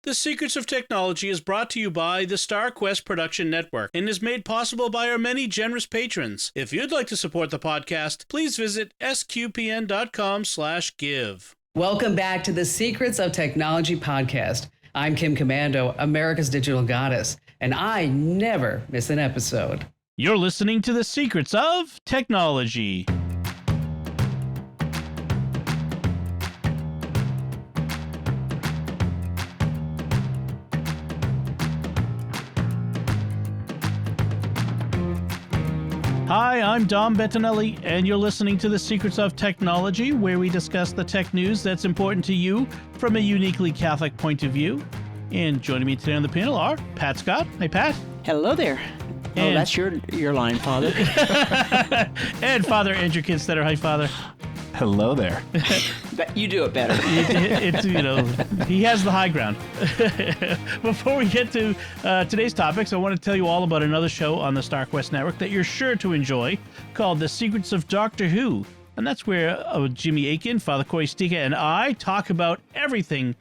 The Secrets of Technology is brought to you by the StarQuest Production Network and is made possible by our many generous patrons. If you'd like to support the podcast, please visit sqpn.com/give. Welcome back to the Secrets of Technology podcast. I'm Kim Commando, America's digital goddess, and I never miss an episode. You're listening to The Secrets of Technology. Hi, I'm Dom Bettinelli, and you're listening to The Secrets of Technology, where we discuss the tech news that's important to you from a uniquely Catholic point of view. And joining me today on the panel are Pat Scott. Hi, Pat. Hello there. And that's your line, Father. And Father Andrew Kinstetter. Hi, Father. Hello there. You do it better. He has the high ground. Before we get to today's topics, I want to tell you all about another show on the StarQuest Network that you're sure to enjoy called The Secrets of Doctor Who. And that's where Jimmy Akin, Father Corey Stika, and I talk about everything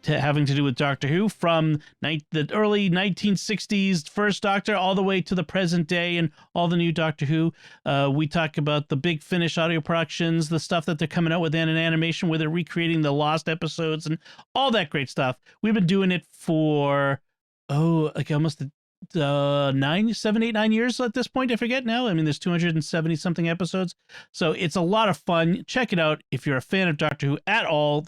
having to do with Doctor Who, from the early 1960s first Doctor all the way to the present day and all the new Doctor Who. We talk about the big Finish audio productions, the stuff that they're coming out with in an animation where they're recreating the lost episodes and all that great stuff. We've been doing it for, almost 9 years at this point. I forget now. I mean, there's 270 something episodes. So it's a lot of fun. Check it out if you're a fan of Doctor Who at all,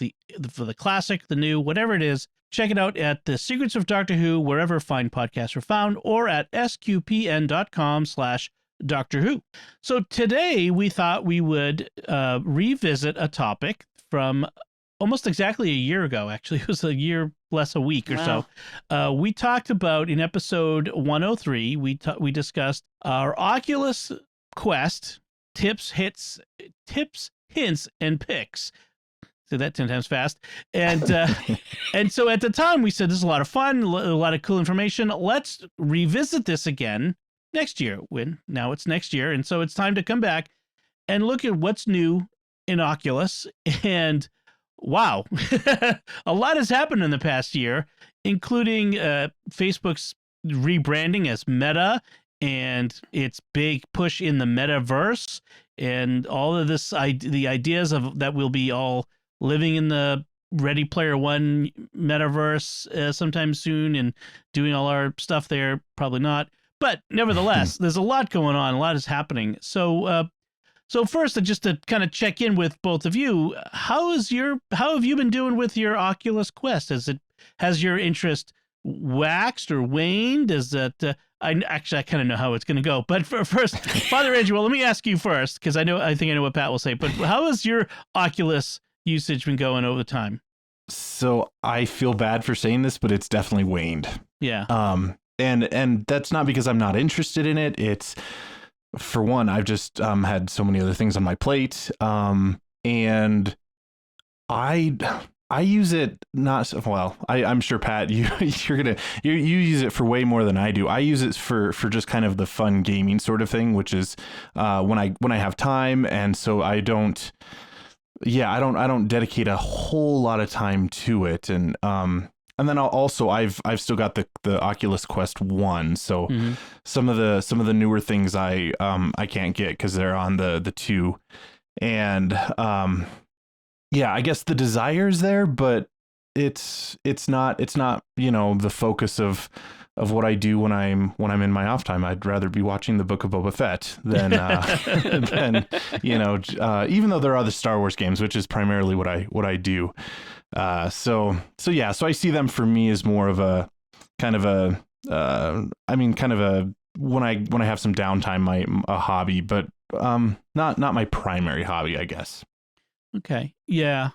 for the classic, the new, whatever it is. Check it out at The Secrets of Doctor Who, wherever fine podcasts are found, or at sqpn.com/Doctor Who. So today we thought we would revisit a topic from almost exactly a year ago. Actually, it was a year less a week or so. We talked about, in episode 103, we discussed our Oculus Quest tips, hints, and picks. Say that 10 times fast. And and so at the time we said this is a lot of fun, a lot of cool information. Let's revisit this again next year. Now it's next year, and so it's time to come back and look at what's new in Oculus. And wow, a lot has happened in the past year, including Facebook's rebranding as Meta and its big push in the metaverse, and all of this, the ideas of that we'll be all living in the Ready Player One metaverse sometime soon and doing all our stuff there. Probably not, but nevertheless, there's a lot going on. A lot is happening. So first, just to kind of check in with both of you, how have you been doing with your Oculus Quest? Has your interest waxed or waned? I kind of know how it's going to go. But first, Father Andrew, well, let me ask you first, because I think I know what Pat will say. But how has your Oculus usage been going over time? So I feel bad for saying this, but it's definitely waned. Yeah. And that's not because I'm not interested in it. It's, for one, I've just had so many other things on my plate, and I use it not well. I'm sure, Pat, you use it for way more than I do. I use it for just kind of the fun gaming sort of thing, which is when I have time, and so I don't dedicate a whole lot of time to it, and then I've still got the Oculus Quest 1, so some of the newer things I can't get because they're on the 2, and I guess the desire's there, but it's not the focus of what I do when I'm in my off time. I'd rather be watching the Book of Boba Fett than even though there are other Star Wars games, which is primarily what I do. So I see them for me as more of a kind of a when I have some downtime, a hobby, but not my primary hobby, I guess. Okay. Yeah.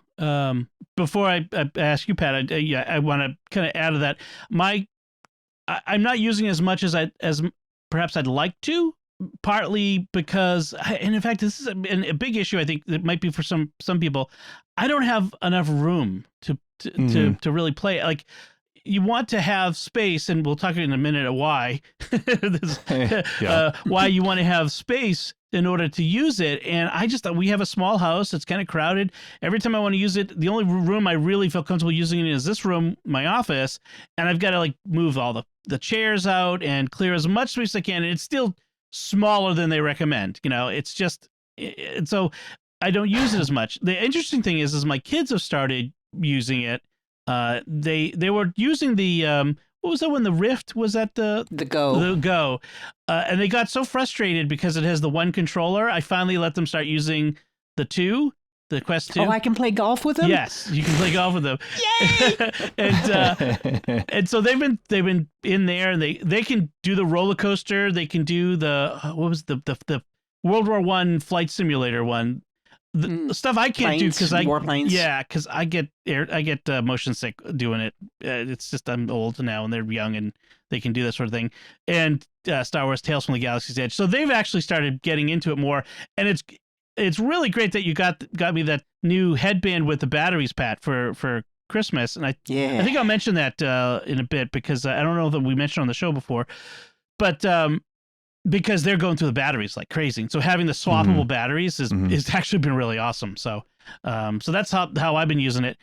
Before I ask you, Pat, I want to kind of add to that. I'm not using as much as perhaps I'd like to, partly because, and in fact, this is a big issue. I think that might be for some people. I don't have enough room to really play. Like, you want to have space, and we'll talk in a minute of why. Why you want to have space in order to use it. And I just thought, we have a small house. It's kind of crowded. Every time I want to use it, the only room I really feel comfortable using it is this room, my office. And I've got to like move all the chairs out and clear as much space as I can. And it's still smaller than they recommend. It's just, and so I don't use it as much. The interesting thing is my kids have started using it. They were using the, what was that when the Rift was at the Go? The Go, and they got so frustrated because it has the one controller. I finally let them start using the Quest 2. Oh, I can play golf with them? Yes, you can play golf with them. Yay! And so they've been in there, and they can do the roller coaster. They can do what was the World War I flight simulator one. The stuff I can't do because warplanes. Yeah, because I get motion sick doing it. It's just I'm old now, and they're young, and they can do that sort of thing. And Star Wars: Tales from the Galaxy's Edge. So they've actually started getting into it more, and it's really great that you got me that new headband with the batteries, Pat, for Christmas. And I think I'll mention that in a bit because I don't know that we mentioned on the show before, but because they're going through the batteries like crazy. So having the swappable batteries is actually been really awesome. So that's how I've been using it.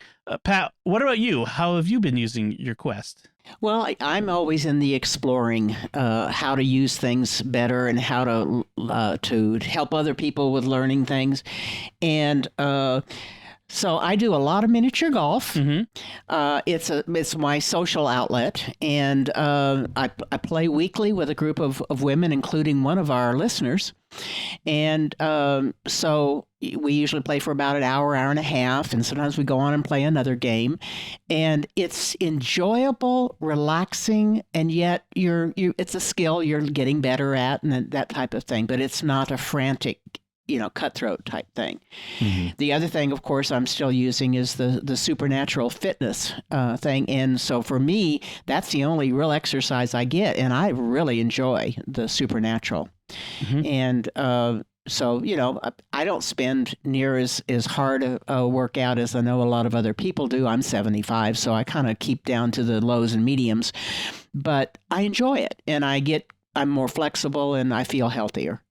Pat, what about you? How have you been using your Quest? Well, I'm always in the exploring how to use things better and how to help other people with learning things. And so I do a lot of miniature golf. It's my social outlet, and I play weekly with a group of women, including one of our listeners. And so we usually play for about an hour and a half, and sometimes we go on and play another game. And it's enjoyable, relaxing, and yet it's a skill you're getting better at, and that type of thing. But it's not a frantic, cutthroat type thing. The other thing, of course, I'm still using is the supernatural fitness thing. And so for me, that's the only real exercise I get. And I really enjoy the supernatural. And so, I don't spend near as hard a workout as I know a lot of other people do. I'm 75, so I kind of keep down to the lows and mediums. But I enjoy it, and I'm more flexible, and I feel healthier.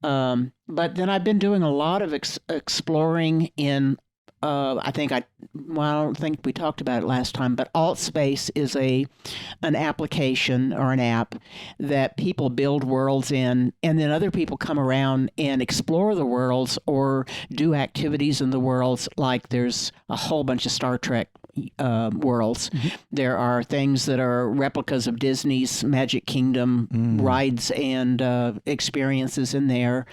But then I've been doing a lot of exploring in, I don't think we talked about it last time, but AltSpace is an application or an app that people build worlds in, and then other people come around and explore the worlds or do activities in the worlds. Like there's a whole bunch of Star Trek worlds. There are things that are replicas of Disney's Magic Kingdom rides and experiences in there.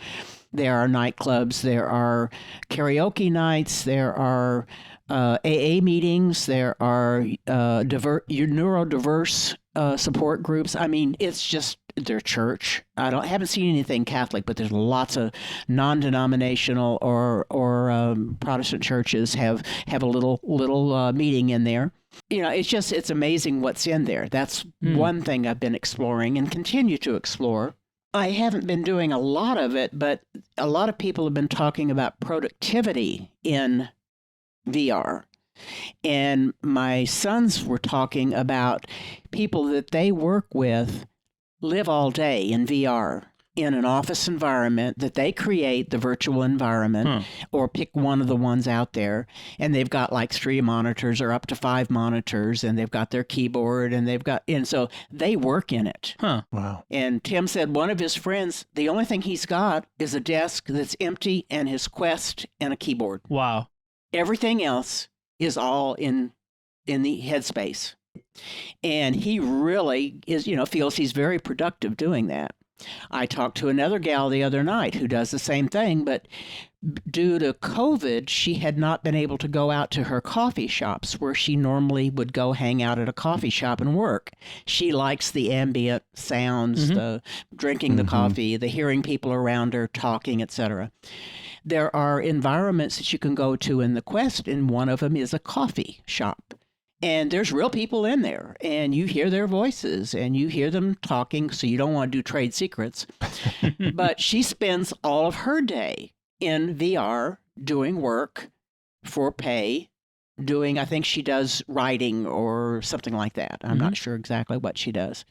There are nightclubs. There are karaoke nights. There are AA meetings. There are neurodiverse support groups. I mean, it's just their church. Haven't seen anything Catholic, but there's lots of non-denominational or Protestant churches have a little meeting in there. It's amazing what's in there. That's one thing I've been exploring and continue to explore. I haven't been doing a lot of it, but a lot of people have been talking about productivity in VR. And my sons were talking about people that they work with live all day in VR in an office environment that they create, the virtual environment, or pick one of the ones out there. And they've got like 3 monitors or up to 5 monitors, and they've got their keyboard, and so they work in it. Wow. And Tim said one of his friends, the only thing he's got is a desk that's empty and his Quest and a keyboard. Wow. Everything else is all in the headspace. And he really feels he's very productive doing that. I talked to another gal the other night who does the same thing, but due to COVID, she had not been able to go out to her coffee shops where she normally would go hang out at a coffee shop and work. She likes the ambient sounds, the drinking the coffee, the hearing people around her talking, etc. There are environments that you can go to in the Quest, and one of them is a coffee shop. And there's real people in there, and you hear their voices, and you hear them talking, so you don't want to do trade secrets. But she spends all of her day in VR doing work for pay, I think she does writing or something like that. I'm not sure exactly what she does.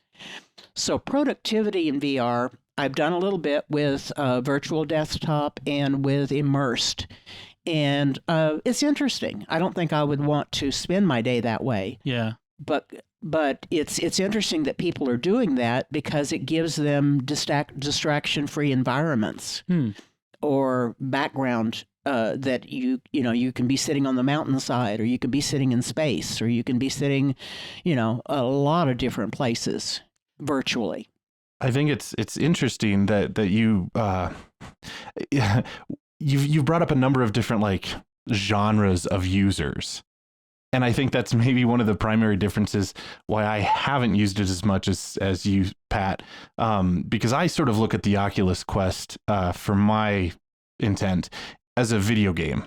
So productivity in VR, I've done a little bit with virtual desktop and with immersed. And it's interesting. I don't think I would want to spend my day that way. Yeah. But it's interesting that people are doing that because it gives them distraction-free environments or background that you can be sitting on the mountainside, or you can be sitting in space, or you can be sitting, a lot of different places virtually. I think it's interesting that you you've brought up a number of different like genres of users. And I think that's maybe one of the primary differences why I haven't used it as much as you, Pat, because I sort of look at the Oculus Quest for my intent as a video game.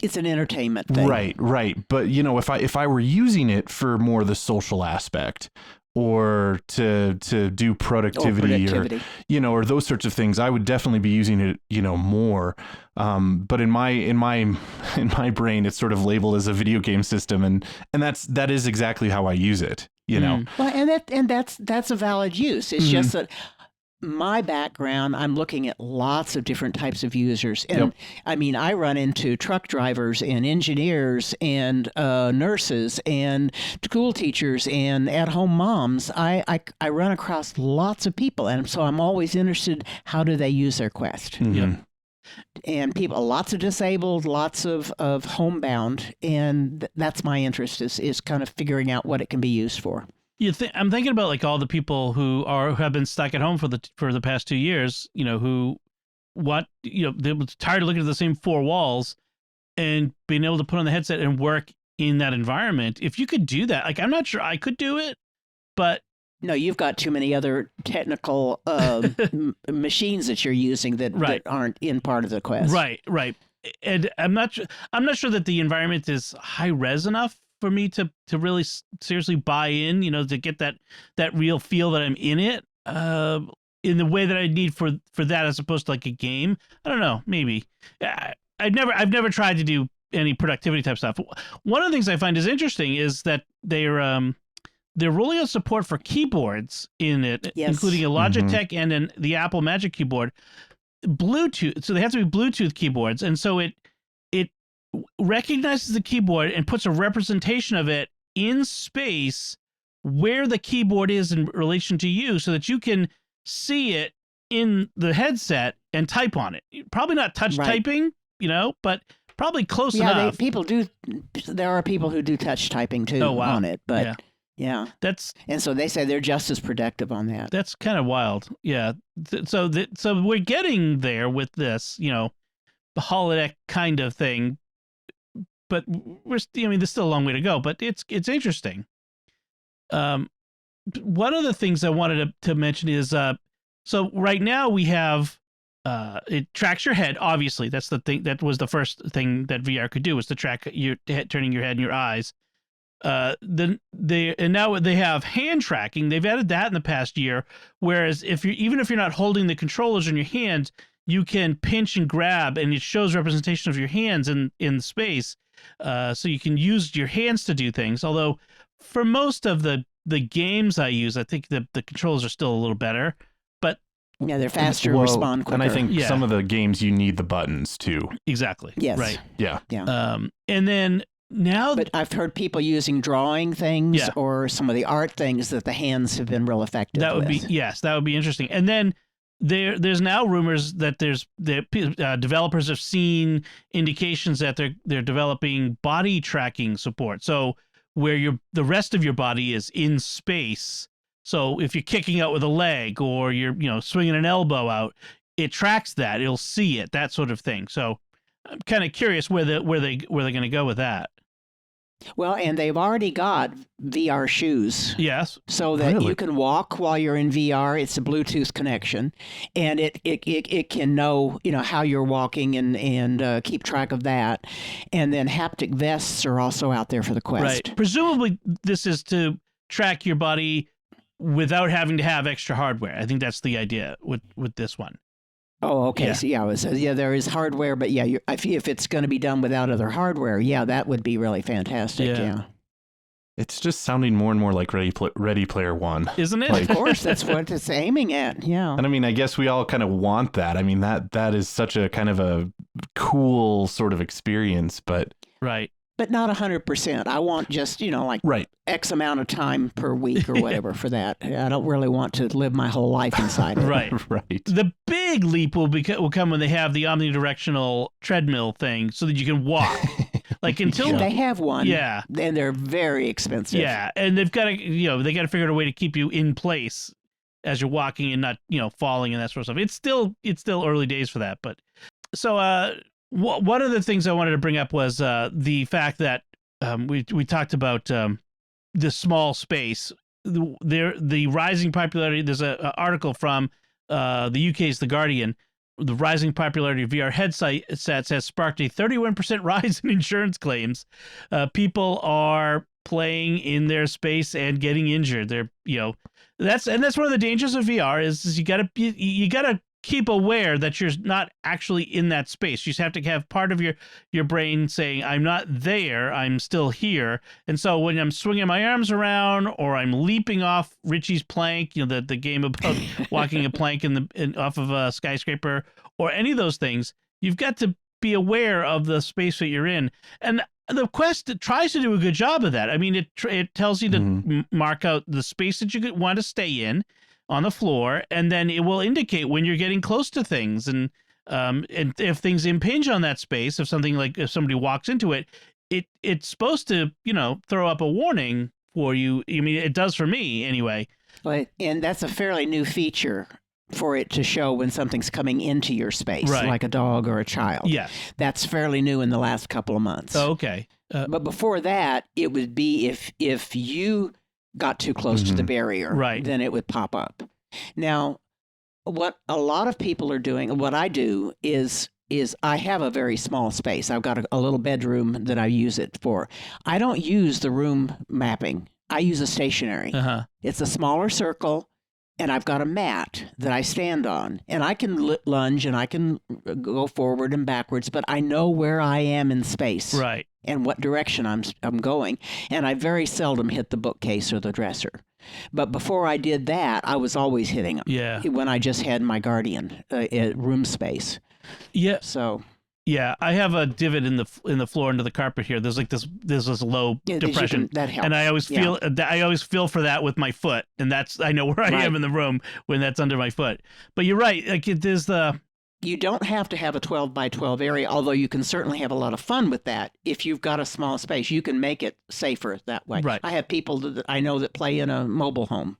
It's an entertainment thing. Right. But, if I were using it for more the social aspect, or to do productivity, or those sorts of things, I would definitely be using it, more. But in my brain, it's sort of labeled as a video game system, and that is exactly how I use it. Well, and that's a valid use. It's just that my background, I'm looking at lots of different types of users. And I mean, I run into truck drivers and engineers and nurses and school teachers and at-home moms. I run across lots of people. And so I'm always interested, how do they use their Quest? And people, lots of disabled, lots of homebound. And that's my interest, is kind of figuring out what it can be used for. I'm thinking about like all the people who have been stuck at home for the past 2 years, who they were tired of looking at the same four walls and being able to put on the headset and work in that environment. If you could do that, like, I'm not sure I could do it, but no, you've got too many other technical machines that you're using that aren't in part of the Quest. Right. And I'm not sure that the environment is high res enough for me to really seriously buy in, to get that real feel that I'm in it, in the way that I need for that, as opposed to like a game. I don't know, maybe. I've never tried to do any productivity type stuff. One of the things I find is interesting is that they're rolling out support for keyboards in it, including a Logitech and the Apple Magic Keyboard, Bluetooth. So they have to be Bluetooth keyboards, and so it recognizes the keyboard and puts a representation of it in space where the keyboard is in relation to you, so that you can see it in the headset and type on it. Probably not touch typing, but probably close enough. There are people who do touch typing too on it, but and so they say they're just as productive on that. That's kind of wild. Yeah. So we're getting there with this, the holodeck kind of thing. But there's still a long way to go, but it's interesting. One of the things I wanted to mention is, so right now we have, it tracks your head. Obviously, that's the thing. That was the first thing that VR could do, was to track your head, turning your head and your eyes. Now they have hand tracking. They've added that in the past year. Whereas even if you're not holding the controllers in your hand, you can pinch and grab, and it shows representation of your hands in space. So you can use your hands to do things. Although for most of the games I use, I think the controls are still a little better. But they're faster, respond quicker. And I think some of the games you need the buttons too. Exactly. Yes. Right. Yeah. And then now, but I've heard people using drawing things or some of the art things that the hands have been real effective. That would be interesting. And then there's now rumors that developers have seen indications that they're developing body tracking support. So where the rest of your body is in space. So if you're kicking out with a leg, or you're swinging an elbow out, it tracks that. It'll see it, that sort of thing. So I'm kind of curious where they're going to go with that. Well, and they've already got VR shoes. Yes. So that you can walk while you're in VR. It's a Bluetooth connection, and it can know how you're walking and keep track of that. And then haptic vests are also out there for the Quest. Right. Presumably, this is to track your body without having to have extra hardware. I think that's the idea with this one. Oh, okay. Yeah. So there is hardware, but if it's going to be done without other hardware, that would be really fantastic. Yeah. It's just sounding more and more like Ready Player One. Isn't it? Of course, that's what it's aiming at. Yeah. And I mean, I guess we all kind of want that. I mean, that is such a kind of a cool sort of experience, but Right. But not 100%. I want just, like right. X amount of time per week or whatever for that. I don't really want to live my whole life inside it. Right. Right. The big leap will come when they have the omnidirectional treadmill thing so that you can walk. Like until They have one. Yeah. And they're very expensive. Yeah, and they've got to they got to figure out a way to keep you in place as you're walking and not falling and that sort of stuff. It's still early days for that, but so one of the things I wanted to bring up was the fact that we talked about the small space, the rising popularity. There's an article from the UK's The Guardian. The rising popularity of VR headsets has sparked a 31% rise in insurance claims. People are playing in their space and getting injured. They're that's one of the dangers of VR is you gotta keep aware that you're not actually in that space. You just have to have part of your brain saying, I'm not there, I'm still here. And so when I'm swinging my arms around or I'm leaping off Richie's plank, the game about walking a plank off of a skyscraper or any of those things, you've got to be aware of the space that you're in. And the Quest tries to do a good job of that. I mean, it tells you to mark out the space that you want to stay in on the floor, and then it will indicate when you're getting close to things, and if things impinge on that space, if somebody walks into it, it's supposed to throw up a warning for you. I mean, it does for me anyway. And that's a fairly new feature for it to show when something's coming into your space, right, like a dog or a child. Yeah, that's fairly new in the last couple of months. Oh, okay, but before that, it would be if you got too close to the barrier, right, then it would pop up. Now, what a lot of people are doing, what I do is I have a very small space. I've got a little bedroom that I use it for. I don't use the room mapping. I use a stationary. It's a smaller circle, and I've got a mat that I stand on, and I can lunge and I can go forward and backwards, but I know where I am in space. Right. And what direction I'm going. And I very seldom hit the bookcase or the dresser. But before I did that, I was always hitting them. Yeah. When I just had my Guardian room space. Yeah. So. Yeah, I have a divot in the floor under the carpet here. There's this low depression, that helps. And I always feel for that with my foot, and I know where I am in the room when that's under my foot. But you're right. Like you don't have to have a 12 by 12 area, although you can certainly have a lot of fun with that. If you've got a small space, you can make it safer that way. Right. I have people that I know that play in a mobile home.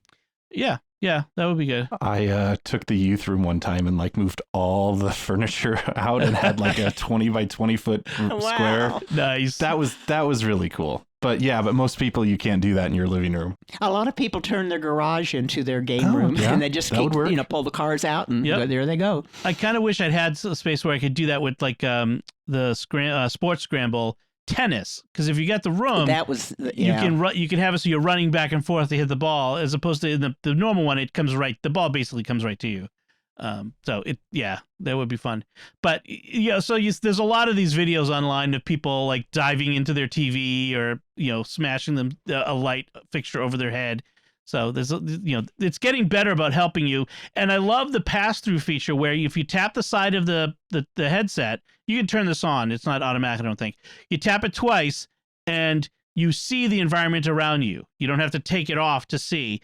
Yeah, that would be good. I took the youth room one time and moved all the furniture out and had a 20 by 20 foot square. Nice. That was really cool. But most people, you can't do that in your living room. A lot of people turn their garage into their game room, and they just keep, pull the cars out, and there they go. I kind of wish I'd had a space where I could do that with the sports scramble tennis, because if you got the room, you can have it so you're running back and forth to hit the ball, as opposed to in the normal one, the ball basically comes right to you. So that would be fun. But there's a lot of these videos online of people diving into their TV or smashing a light fixture over their head. So there's it's getting better about helping you. And I love the pass-through feature where if you tap the side of the headset, you can turn this on. It's not automatic, I don't think. You tap it twice and you see the environment around you. You don't have to take it off to see.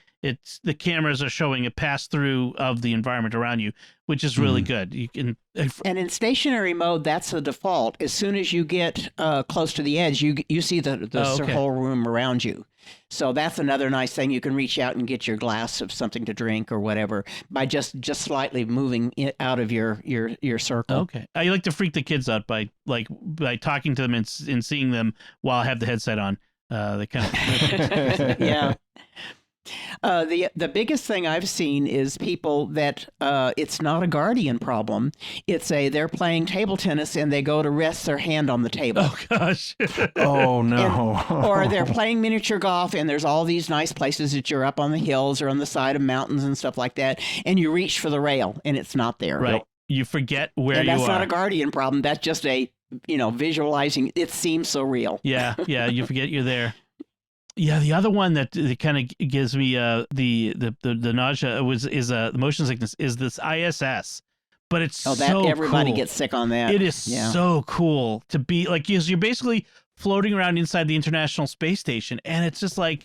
The cameras are showing a pass-through of the environment around you, which is really good. You can, and in stationary mode, that's the default. As soon as you get close to the edge, you see the whole room around you. So that's another nice thing. You can reach out and get your glass of something to drink or whatever by just slightly moving it out of your circle. Okay. I like to freak the kids out by talking to them and seeing them while I have the headset on. They kind of yeah. The biggest thing I've seen is people that it's not a Guardian problem. It's they're playing table tennis and they go to rest their hand on the table. Oh gosh. Oh no. Or they're playing miniature golf and there's all these nice places that you're up on the hills or on the side of mountains and stuff like that, and you reach for the rail and it's not there. Right. You forget where you are. That's not a Guardian problem. That's just visualizing. It seems so real. Yeah. You forget you're there. Yeah, the other one that kind of gives me the nausea is the motion sickness is this ISS, but it's so everybody cool. gets sick on that. It is so cool to be like you're basically floating around inside the International Space Station, and it's just like.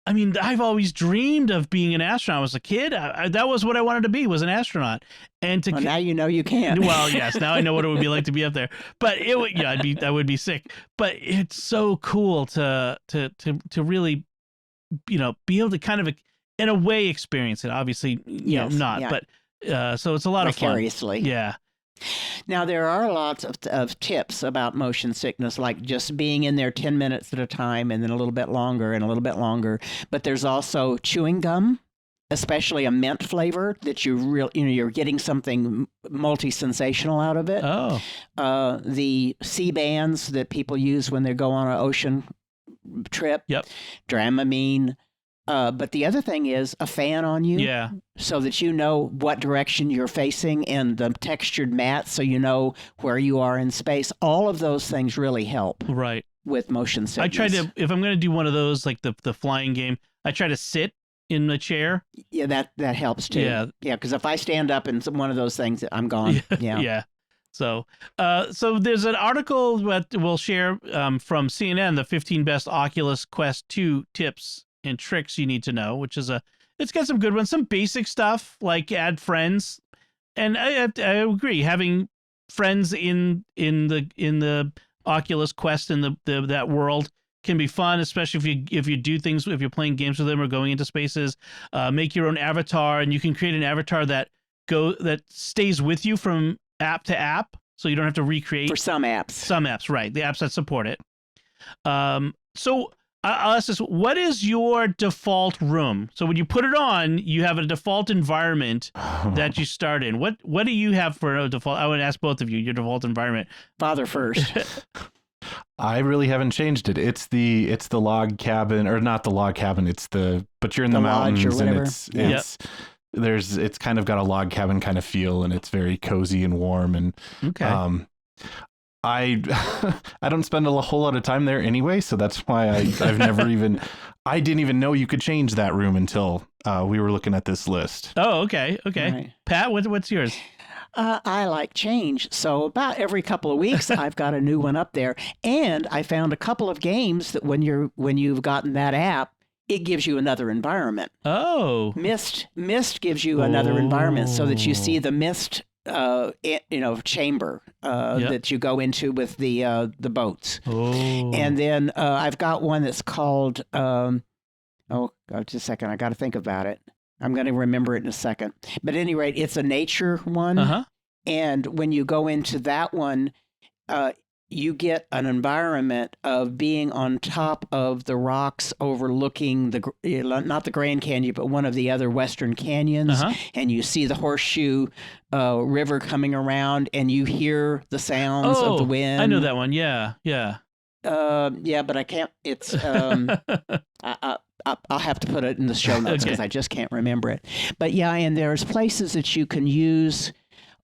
I mean, I've always dreamed of being an astronaut. As a kid, that was what I wanted to be, was an astronaut. And now you know you can't. Well, yes, now I know what it would be like to be up there. But I would be sick. But it's so cool to really, be able to kind of, in a way, experience it. Obviously, but so it's a lot of fun. Vicariously. Yeah. Now, there are lots of tips about motion sickness, like just being in there 10 minutes at a time and then a little bit longer and a little bit longer. But there's also chewing gum, especially a mint flavor that you're getting something multi-sensational out of it. Oh. The C-bands that people use when they go on an ocean trip. Yep. Dramamine. But the other thing is a fan on you. Yeah. So that you know what direction you're facing, and the textured mat so you know where you are in space. All of those things really help. Right. With motion sickness. I try to, if I'm going to do one of those, like the flying game, I try to sit in a chair. Yeah, that helps too. Yeah. Yeah, because if I stand up in one of those things, I'm gone. Yeah. Yeah. So there's an article that we'll share from CNN, the 15 best Oculus Quest 2 tips and tricks you need to know, which is it's got some good ones, some basic stuff like add friends, and I agree, having friends in the Oculus Quest and that world can be fun, especially if you do things, if you're playing games with them or going into spaces. Make your own avatar, and you can create an avatar that stays with you from app to app, so you don't have to recreate. For some apps. Some apps, right? The apps that support it. So I'll ask this: what is your default room? So when you put it on, you have a default environment that you start in. What do you have for a default? I would ask both of you your default environment. Father first. I really haven't changed it. It's the log cabin, or not the log cabin. But you're in the mountains, or whatever. And it's kind of got a log cabin kind of feel, and it's very cozy and warm. And okay. I don't spend a whole lot of time there anyway, so that's why I've never I didn't even know you could change that room until we were looking at this list. Oh, okay. Right. Pat, what's yours? I like change, so about every couple of weeks I've got a new one up there, and I found a couple of games that when you've gotten that app, it gives you another environment. Oh, Mist gives you another environment, so that you see the mist. Chamber that you go into with the boats. Oh. And then I've got one that's called just a second, I got to think about it. I'm going to remember it in a second. But at any rate, it's a nature one. Uh-huh. And when you go into that one, you get an environment of being on top of the rocks overlooking not the Grand Canyon, but one of the other Western canyons. Uh-huh. And you see the Horseshoe River coming around, and you hear the sounds of the wind. I know that one. Yeah. But I can't. It's I'll have to put it in the show notes because I just can't remember it. But yeah, and there's places that you can use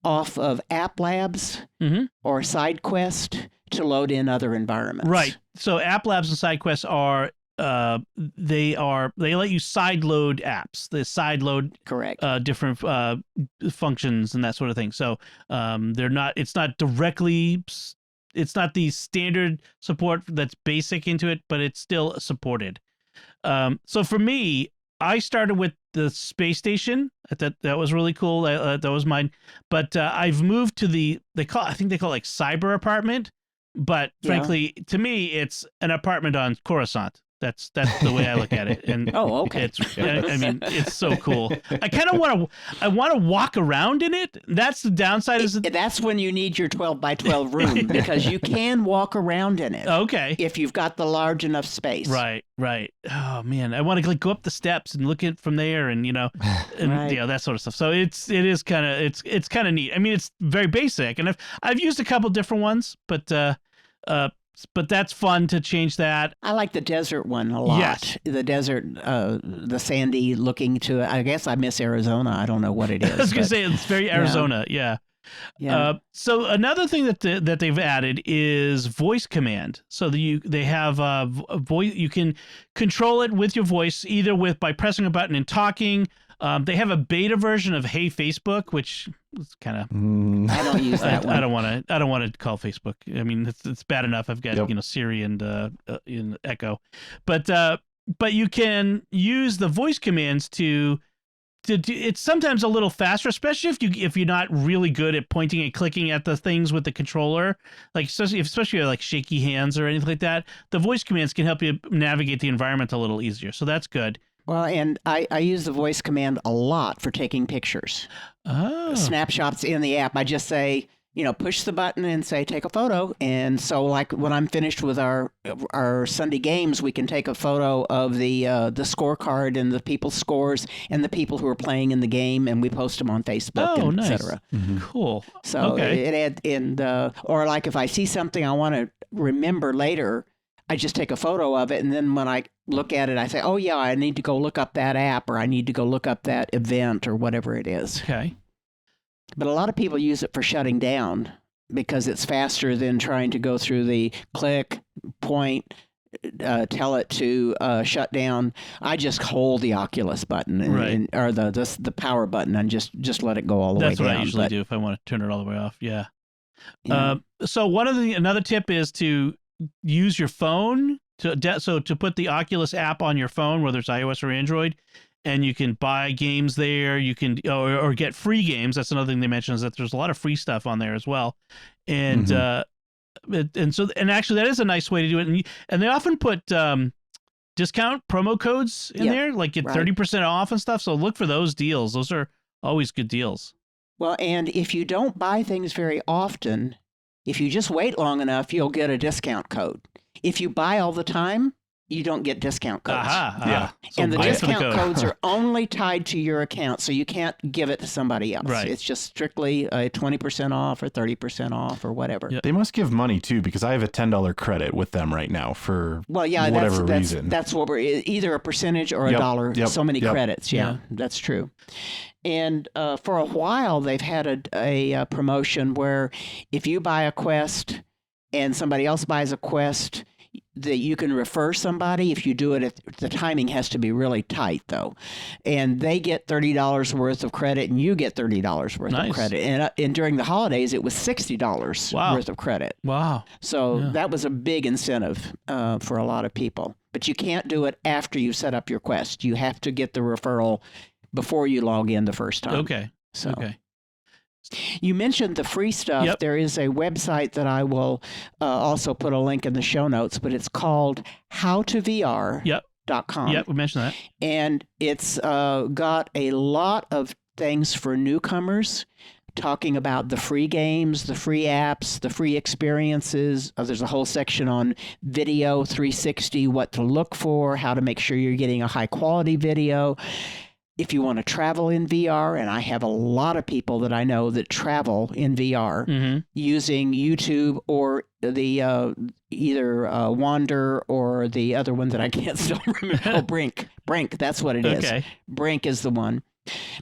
off of App Labs or SideQuest to load in other environments. Right. So App Labs and SideQuest are they let you side load apps. They side load correct different functions and that sort of thing. So it's not the standard support that's basic into it, but it's still supported. So for me, I started with the space station. That was really cool. That was mine. But I've moved to I think they call it like cyber apartment. But frankly, to me, it's an apartment on Coruscant. That's the way I look at it. And okay. It's so cool. I kind of want to walk around in it. That's the downside. That's when you need your 12 by 12 room because you can walk around in it. Okay. If you've got the large enough space. Right. Oh man, I want to go up the steps and look at it from there, and that sort of stuff. So it's kind of neat. I mean, it's very basic, and I've used a couple different ones, but that's fun to change that. I like the desert one a lot. Yes. The desert, the sandy looking to it. I guess I miss Arizona. I don't know what it is. I was going to say, it's very Arizona. Yeah. Yeah. So another thing that they've added is voice command. So they have a voice. You can control it with your voice, either by pressing a button and talking. They have a beta version of Hey Facebook, which is kind of I don't use that one. I don't want to call Facebook. I mean, it's bad enough. I've got Siri and Echo, but you can use the voice commands to do. It's sometimes a little faster, especially if you're not really good at pointing and clicking at the things with the controller, like especially like shaky hands or anything like that. The voice commands can help you navigate the environment a little easier, so that's good. Well, and I use the voice command a lot for taking pictures. Oh. Snapshots in the app. I just say, push the button and say, take a photo. And so like when I'm finished with our Sunday games, we can take a photo of the scorecard and the people's scores and the people who are playing in the game, and we post them on Facebook, and nice. et cetera. Mm-hmm. Cool. So or like if I see something I want to remember later, I just take a photo of it, and then when I look at it, I say, oh, yeah, I need to go look up that app, or I need to go look up that event, or whatever it is. Okay. But a lot of people use it for shutting down because it's faster than trying to go through the click, point, tell it to shut down. I just hold the Oculus button or the power button and just let it go all the way down. That's what I usually do if I want to turn it all the way off. Yeah. Yeah. So another tip is to use your phone to put the Oculus app on your phone, whether it's iOS or Android, and you can buy games there. You can or get free games. That's another thing they mentioned, is that there's a lot of free stuff on there as well, and actually that is a nice way to do it. And they often put discount promo codes in there, like get 30% off and stuff. So look for those deals. Those are always good deals. Well, and if you don't buy things very often, if you just wait long enough, you'll get a discount code. If you buy all the time, you don't get discount codes. Yeah. So and the discount codes are only tied to your account, so you can't give it to somebody else. Right. It's just strictly 20% off or 30% off or whatever. Yep. They must give money, too, because I have a $10 credit with them right now for whatever reason. That's what we're either a percentage or a dollar, so many credits. Yeah, that's true. And for a while, they've had a promotion where if you buy a Quest and somebody else buys a Quest, that you can refer somebody. If you do it, the timing has to be really tight, though. And they get $30 worth of credit, and you get $30 worth of credit. And during the holidays, it was $60 worth of credit. Wow. So that was a big incentive for a lot of people. But you can't do it after you set up your Quest. You have to get the referral before you log in the first time. Okay. Okay. You mentioned the free stuff. Yep. There is a website that I will also put a link in the show notes, but it's called howtovr.com. Yep, we mentioned that. And it's got a lot of things for newcomers, talking about the free games, the free apps, the free experiences. There's a whole section on video 360, what to look for, how to make sure you're getting a high quality video. If you want to travel in VR, and I have a lot of people that I know that travel in VR using YouTube or the either Wander or the other one that I can't still remember. Brink. That's what it is. Okay. Brink is the one.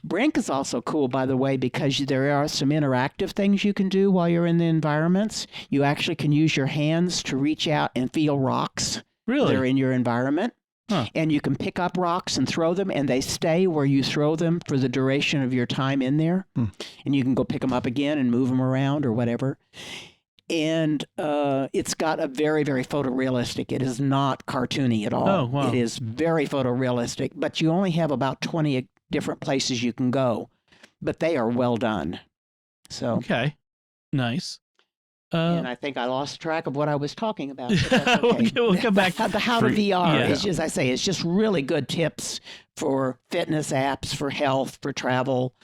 Brink is also cool, by the way, because there are some interactive things you can do while you're in the environments. You actually can use your hands to reach out and feel rocks that are in your environment. Huh. And you can pick up rocks and throw them, and they stay where you throw them for the duration of your time in there. And you can go pick them up again and move them around or whatever. And it's got a very, very photorealistic. It is not cartoony at all. Oh, wow. It is very photorealistic, but you only have about 20 different places you can go. But they are well done. So okay, nice. And I think I lost track of what I was talking about. But that's okay. We'll come back. The How to VR is, as I say, it's just really good tips for fitness apps, for health, for travel,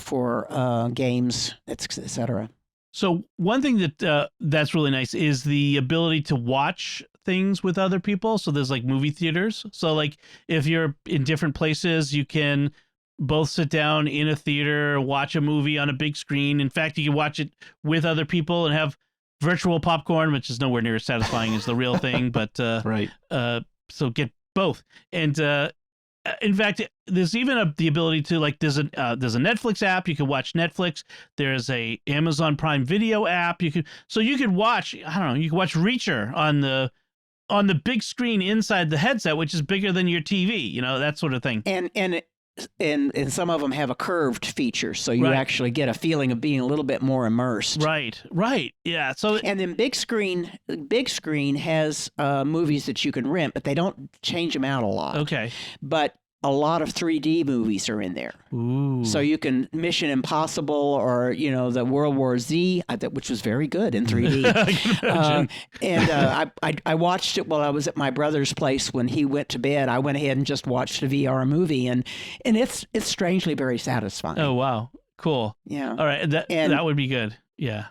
for games, etc. So one thing that's really nice is the ability to watch things with other people. So there's like movie theaters. So like if you're in different places, you can both sit down in a theater, watch a movie on a big screen. In fact, you can watch it with other people and have virtual popcorn, which is nowhere near as satisfying as the real thing. But so get both. And in fact, there's even the ability to there's a Netflix app. You can watch Netflix. There's a Amazon Prime Video app. You could watch, I don't know, you can watch Reacher on the big screen inside the headset, which is bigger than your TV, that sort of thing. And some of them have a curved feature, so you actually get a feeling of being a little bit more immersed. Right. Yeah. So and then big screen has movies that you can rent, but they don't change them out a lot. Okay. But a lot of 3D movies are in there. Ooh. So you can Mission Impossible or, the World War Z, which was very good in 3D. I watched it while I was at my brother's place when he went to bed. I went ahead and just watched a VR movie, and it's strangely very satisfying. Oh, wow. Cool. Yeah. All right. That would be good. Yeah.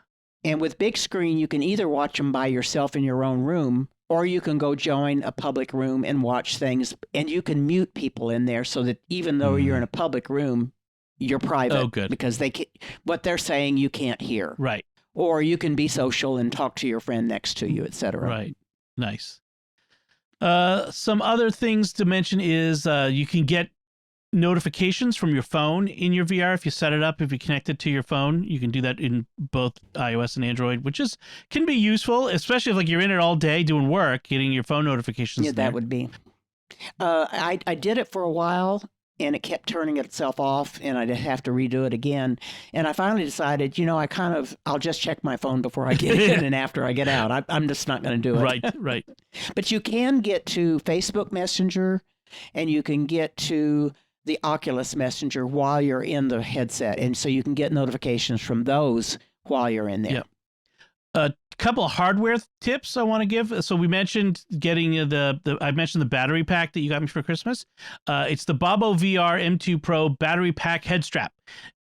And with big screen, you can either watch them by yourself in your own room, or you can go join a public room and watch things, and you can mute people in there so that even though you're in a public room, you're private. Oh, good. Because what they're saying you can't hear. Right. Or you can be social and talk to your friend next to you, etc. Right. Nice. Some other things to mention is you can get notifications from your phone in your VR if you set it up. If you connect it to your phone, you can do that in both iOS and Android, which can be useful, especially if you're in it all day doing work, getting your phone notifications. Yeah, that would be. I did it for a while, and it kept turning itself off, and I'd have to redo it again. And I finally decided, I'll just check my phone before I get in and after I get out. I'm just not going to do it. Right. But you can get to Facebook Messenger, and you can get to the Oculus Messenger while you're in the headset. And so you can get notifications from those while you're in there. Yeah. A couple of hardware tips I want to give. So we mentioned getting I mentioned the battery pack that you got me for Christmas. It's the Bobo VR M2 Pro battery pack head strap.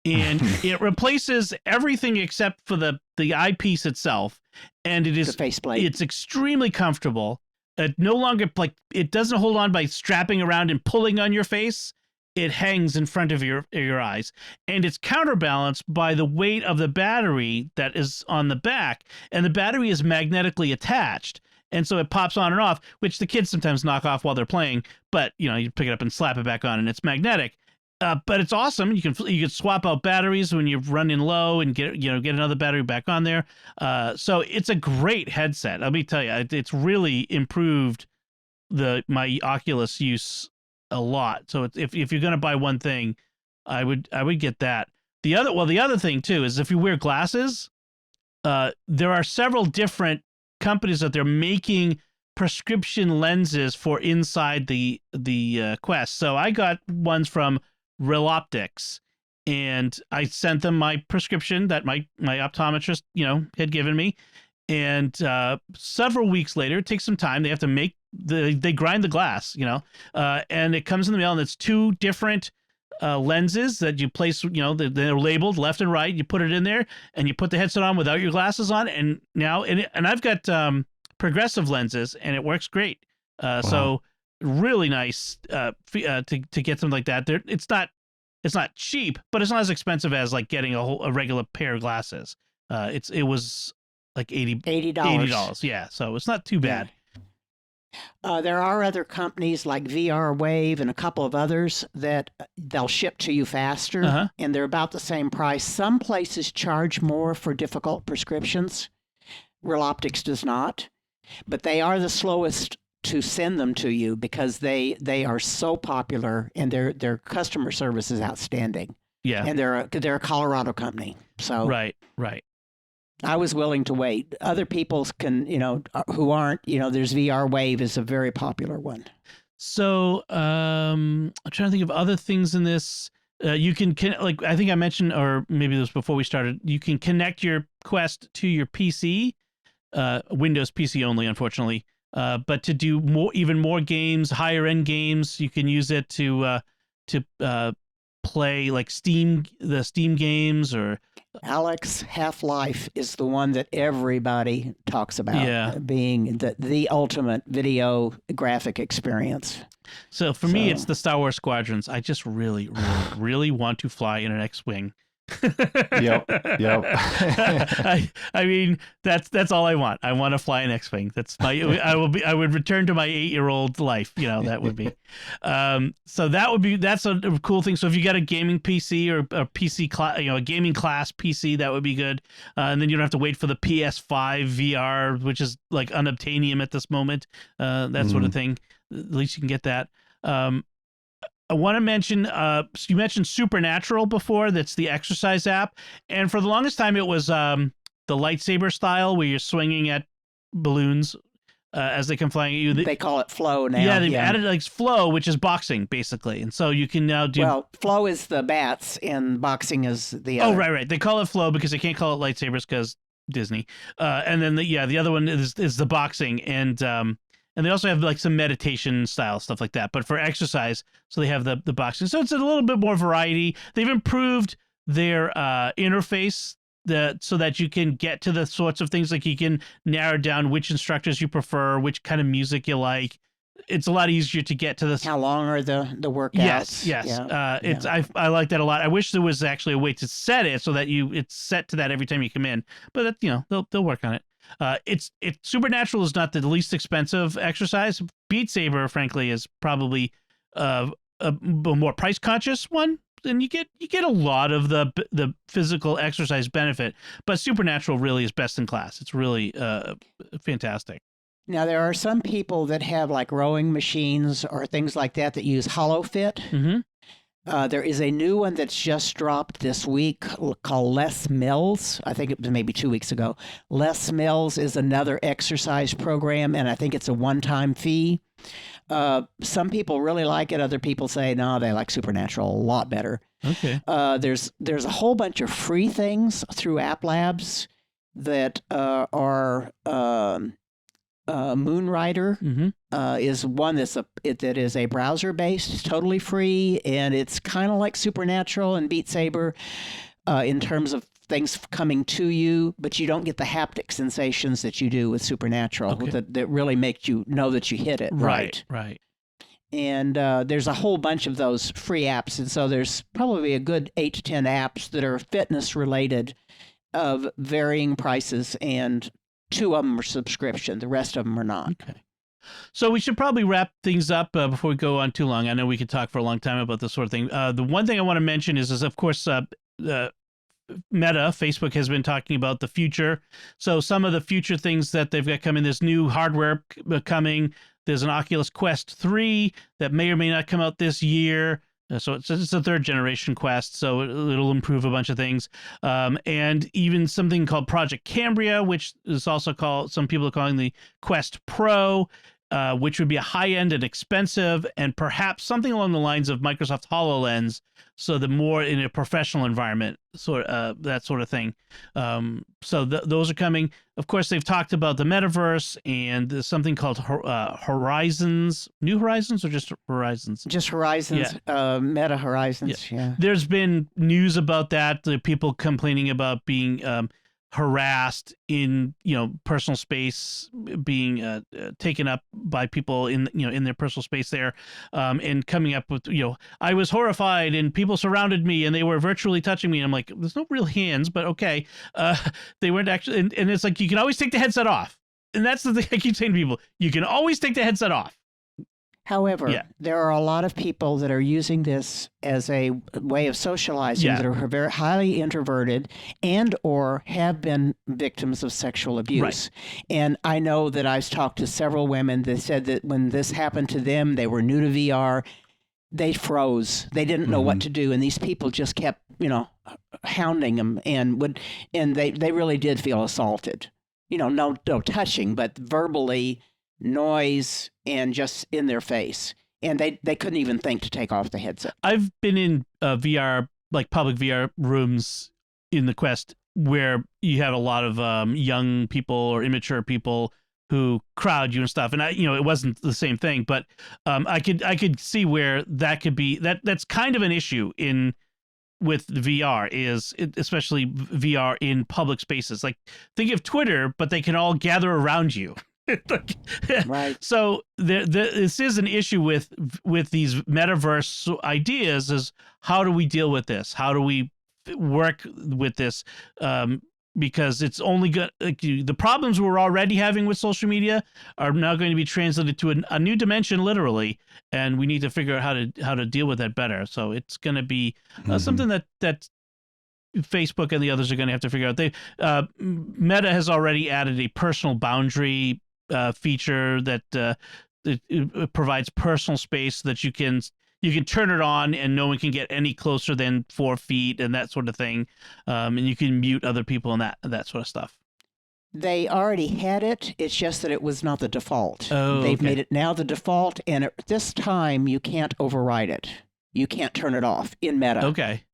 And it replaces everything except for the eyepiece itself. And it is the faceplate. It's extremely comfortable. It no longer it doesn't hold on by strapping around and pulling on your face. It hangs in front of your eyes, and it's counterbalanced by the weight of the battery that is on the back, and the battery is magnetically attached, and so it pops on and off, which the kids sometimes knock off while they're playing, but you pick it up and slap it back on, and it's magnetic. But it's awesome. You can swap out batteries when you're running low and get another battery back on there. So it's a great headset. Let me tell you, it's really improved my Oculus use a lot. So if you're going to buy one thing, I would get that. The other thing too is if you wear glasses, there are several different companies that they're making prescription lenses for inside the Quest. So I got ones from Real Optics, and I sent them my prescription that my optometrist had given me. And several weeks later, it takes some time. They have to they grind the glass, and it comes in the mail, and it's two different lenses that you place, they're labeled left and right. You put it in there, and you put the headset on without your glasses on, and I've got progressive lenses, and it works great. Wow. So really nice to get something like that. It's not cheap, but it's not as expensive as getting a regular pair of glasses. It was like $80. Yeah, so it's not too bad. There are other companies like VR Wave and a couple of others that they'll ship to you faster, and they're about the same price. Some places charge more for difficult prescriptions. Real Optics does not, but they are the slowest to send them to you because they are so popular, and their customer service is outstanding. Yeah, and they're a Colorado company. So right. I was willing to wait. Other people can, who aren't, there's VR Wave is a very popular one. So I'm trying to think of other things in this. You can I think I mentioned, or maybe this was before we started, you can connect your Quest to your PC, Windows PC only, unfortunately. But to do even more games, higher end games, you can use it to play the Steam games. Or Alex, Half-Life is the one that everybody talks about, being the ultimate video graphic experience. So for me, it's the Star Wars Squadrons. I just really, really, really want to fly in an X-Wing. Yep. I mean, that's all I want. I want to fly an X-wing. That's my. I would return to my 8-year-old life. That would be. So that's a cool thing. So if you got a gaming PC or a PC class, a gaming class PC, that would be good. And then you don't have to wait for the PS5 VR, which is like unobtainium at this moment. That sort of thing. At least you can get that. I want to mention, you mentioned Supernatural before. That's the exercise app. And for the longest time, it was the lightsaber style where you're swinging at balloons as they come flying at you. They call it flow now. Yeah, they've added like flow, which is boxing, basically. And so you can now do... Well, flow is the bats and boxing is the other. Oh, right. They call it flow because they can't call it lightsabers because Disney. And then, the other one is the boxing. And they also have like some meditation style stuff like that. But for exercise, so they have the boxing. So it's a little bit more variety. They've improved their interface so that you can get to the sorts of things, like you can narrow down which instructors you prefer, which kind of music you like. It's a lot easier to get to this. How long are the workouts? Yes. Yeah. I like that a lot. I wish there was actually a way to set it so that it's set to that every time you come in. But they'll work on it. Supernatural is not the least expensive exercise. Beat Saber, frankly, is probably a more price conscious one, and you get a lot of the physical exercise benefit. But Supernatural really is best in class. It's really fantastic. Now there are some people that have like rowing machines or things like that use HoloFit. Mm-hmm. There is a new one that's just dropped this week called Les Mills. I think it was maybe 2 weeks ago. Les Mills is another exercise program, and I think it's a one-time fee. Some people really like it. Other people say, no, they like Supernatural a lot better. Okay. There's a whole bunch of free things through App Labs that are... Moonrider is one that is a browser based. It's totally free, and it's kind of like Supernatural and Beat Saber in terms of things coming to you, but you don't get the haptic sensations that you do with Supernatural that really make you know that you hit it right. And there's a whole bunch of those free apps, and so there's probably a good 8 to 10 apps that are fitness related of varying prices, and 2 of them are subscription. The rest of them are not. Okay. So we should probably wrap things up before we go on too long. I know we could talk for a long time about this sort of thing. The one thing I want to mention is of course, Meta, Facebook has been talking about the future. So some of the future things that they've got coming, there's new hardware coming. There's an Oculus Quest 3 that may or may not come out this year. So it's a third generation Quest, so it'll improve a bunch of things. And even something called Project Cambria, which is also some people are calling the Quest Pro, which would be a high-end and expensive, and perhaps something along the lines of Microsoft HoloLens, so the more in a professional environment, that sort of thing. So those are coming. Of course, they've talked about the metaverse, and there's something called Horizons. New Horizons or just Horizons? Just Horizons, Meta Horizons, yeah. There's been news about that, the people complaining about being harassed in personal space, being taken up by people in their personal space there, and coming up with I was horrified and people surrounded me and they were virtually touching me, and I'm like, there's no real hands, but okay. They weren't actually, and it's like, you can always take the headset off, and that's the thing I keep saying to people, you can always take the headset off. However, there are a lot of people that are using this as a way of socializing that are very highly introverted and or have been victims of sexual abuse. Right. And I know that I've talked to several women that said that when this happened to them, they were new to VR, they froze. They didn't know what to do, and these people just kept, hounding them and they really did feel assaulted. No touching, but verbally, noise, and just in their face, and they couldn't even think to take off the headset. I've been in VR, like public VR rooms in the Quest, where you have a lot of young people or immature people who crowd you and stuff, and it wasn't the same thing, but I could see where that could be that's kind of an issue with VR, especially VR in public spaces. Like, think of Twitter, but they can all gather around you. Right. So this is an issue with these metaverse ideas, is how do we deal with this? How do we work with this, because it's only good. The problems we're already having with social media are now going to be translated to a new dimension, literally, and we need to figure out how to deal with that better. So it's going to be something that Facebook and the others are going to have to figure out. Meta has already added a personal boundary feature that it provides personal space so that you can turn it on and no one can get any closer than 4 feet and that sort of thing. And you can mute other people and that sort of stuff. They already had it. It's just that it was not the default. Oh, They've okay. made it now the default, and at this time you can't override it. You can't turn it off in Meta. Okay.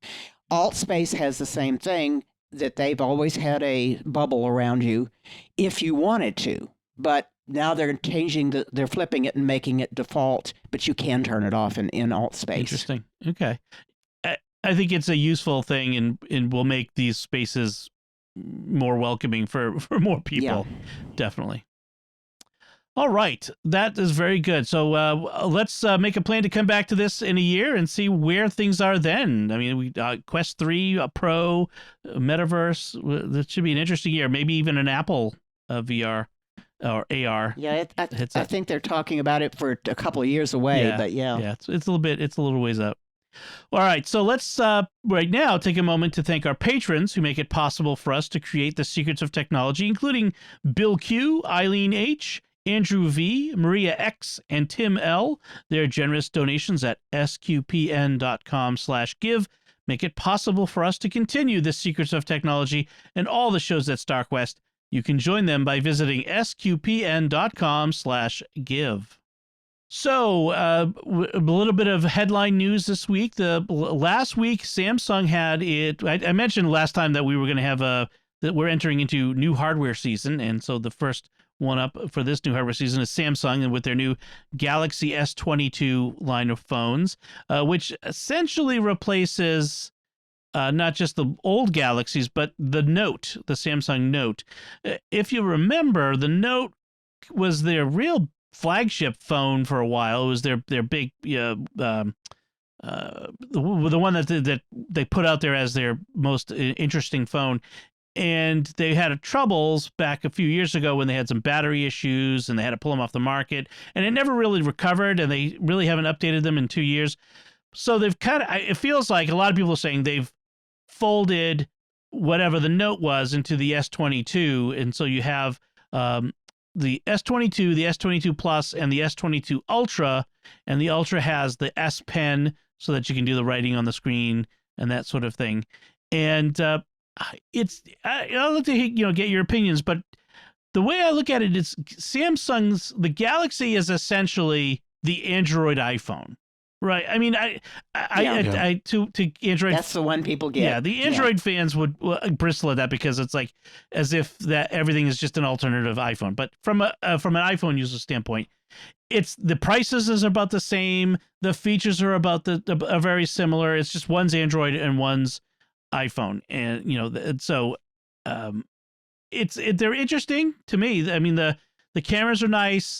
AltSpace has the same thing, that they've always had a bubble around you if you wanted to, but now they're changing they're flipping it and making it default, but you can turn it off in AltSpace. Interesting. Okay. I think it's a useful thing and will make these spaces more welcoming for more people. Yeah. Definitely. All right. That is very good. So let's make a plan to come back to this in a year and see where things are then. I mean, we Quest 3 Pro, Metaverse. That should be an interesting year. Maybe even an Apple VR or AR. Yeah, I think they're talking about it for a couple of years away, but yeah. It's a little ways up. All right, so let's right now take a moment to thank our patrons who make it possible for us to create the secrets of technology, including Bill Q, Eileen H, Andrew V, Maria X, and Tim L. Their generous donations at sqpn.com/give make it possible for us to continue the secrets of technology and all the shows at StarQuest. You can join them by visiting sqpn.com/give. So, a little bit of headline news this week. Last week, Samsung had it. I mentioned last time that we were going to have that we're entering into new hardware season, and so the first one up for this new hardware season is Samsung, and with their new Galaxy S22 line of phones, which essentially replaces not just the old Galaxies, but the Note, the Samsung Note. If you remember, the Note was their real flagship phone for a while. It was their big the one that they put out there as their most interesting phone. And they had troubles back a few years ago when they had some battery issues and they had to pull them off the market, and it never really recovered, and they really haven't updated them in 2 years. So they've it feels like a lot of people are saying they've folded whatever the Note was into the S22. And so you have the S22, the S22 Plus, and the S22 Ultra, and the Ultra has the S Pen so that you can do the writing on the screen and that sort of thing. And I'd like to get your opinions, but the way I look at it is the Galaxy is essentially the Android iPhone, right? I mean, to Android, that's the one people get. Yeah, the Android fans would bristle at that because it's like as if that everything is just an alternative iPhone. But from an iPhone user standpoint, it's the prices is about the same. The features are are very similar. It's just one's Android and one's iPhone, and so they're interesting to me. I mean, the cameras are nice.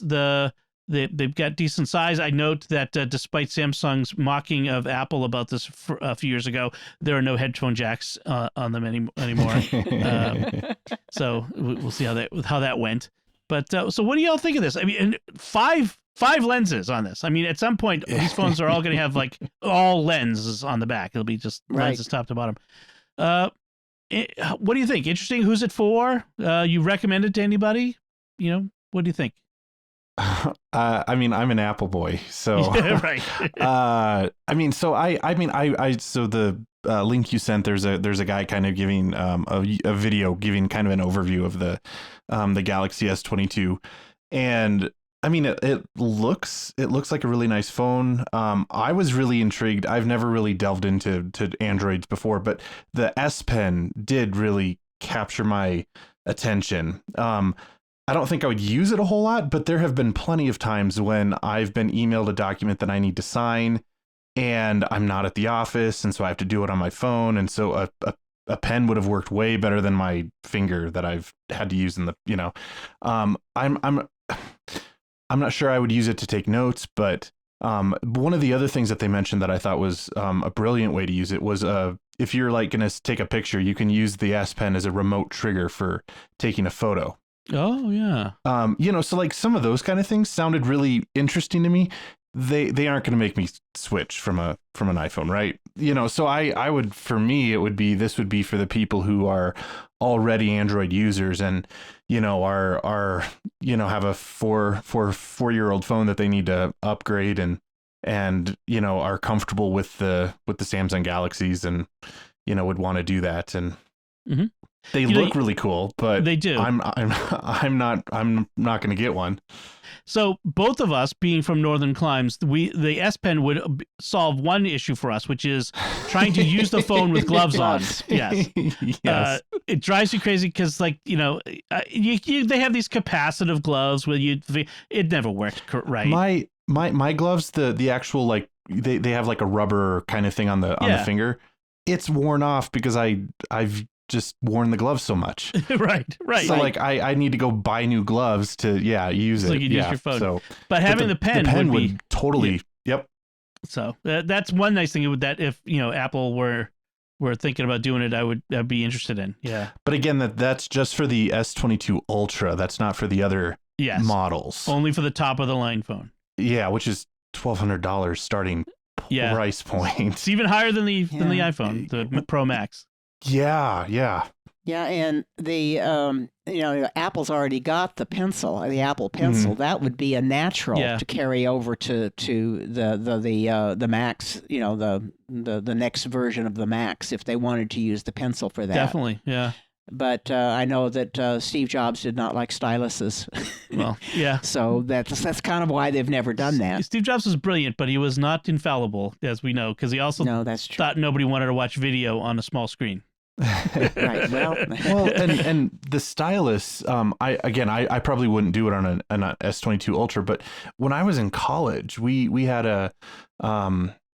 They've got decent size. I note that despite Samsung's mocking of Apple about this a few years ago, there are no headphone jacks on them anymore. So we'll see how that went. But so what do y'all think of this? I mean, five lenses on this. I mean, at some point, these phones are all going to have like all lenses on the back. It'll be just lenses top to bottom. What do you think? Interesting. Who's it for? You recommend it to anybody? What do you think? I mean, I'm an Apple boy, so right. so the link you sent, there's a guy kind of giving a video giving kind of an overview of the Galaxy S22, and I mean it looks like a really nice phone. I was really intrigued. I've never really delved into Androids before, but the S Pen did really capture my attention. I don't think I would use it a whole lot, but there have been plenty of times when I've been emailed a document that I need to sign and I'm not at the office, and so I have to do it on my phone. And so a pen would have worked way better than my finger that I've had to use in the, I'm not sure I would use it to take notes, but one of the other things that they mentioned that I thought was a brilliant way to use it was if you're like going to take a picture, you can use the S Pen as a remote trigger for taking a photo. Oh yeah. So like some of those kind of things sounded really interesting to me. They aren't going to make me switch from an iPhone, right? So I would, for me, this would be for the people who are already Android users and, are have a 4-year-old phone that they need to upgrade and are comfortable with the Samsung Galaxies and, would want to do that. And they look really cool, but they do. I'm not going to get one. So both of us, being from northern climes, the S Pen would solve one issue for us, which is trying to use the phone with gloves on. Yes. Yes. It drives you crazy because, like, they have these capacitive gloves where it never worked right. My gloves, the actual, like, they have like a rubber kind of thing on the finger. It's worn off because I've just worn the gloves so much. Right. So like I need to go buy new gloves to use it. So you can use your phone. So, but having the pen would be totally. Yep. So that's one nice thing that if Apple were thinking about doing it, I'd be interested in. Yeah. But again, that's just for the S22 Ultra. That's not for the other models. Only for the top of the line phone. Yeah, which is $1,200 starting price point. It's even higher than the iPhone, the Pro Max. Yeah. Yeah, and the Apple's already got the pencil, the Apple Pencil. That would be a natural to carry over to the Max, the next version of the Max if they wanted to use the pencil for that. Definitely, yeah. But I know that Steve Jobs did not like styluses. Well, yeah. So that's kind of why they've never done that. Steve Jobs was brilliant, but he was not infallible, as we know, because he also thought nobody wanted to watch video on a small screen. Right. Well, and the stylus. I probably wouldn't do it on an S22 Ultra, but when I was in college, we had a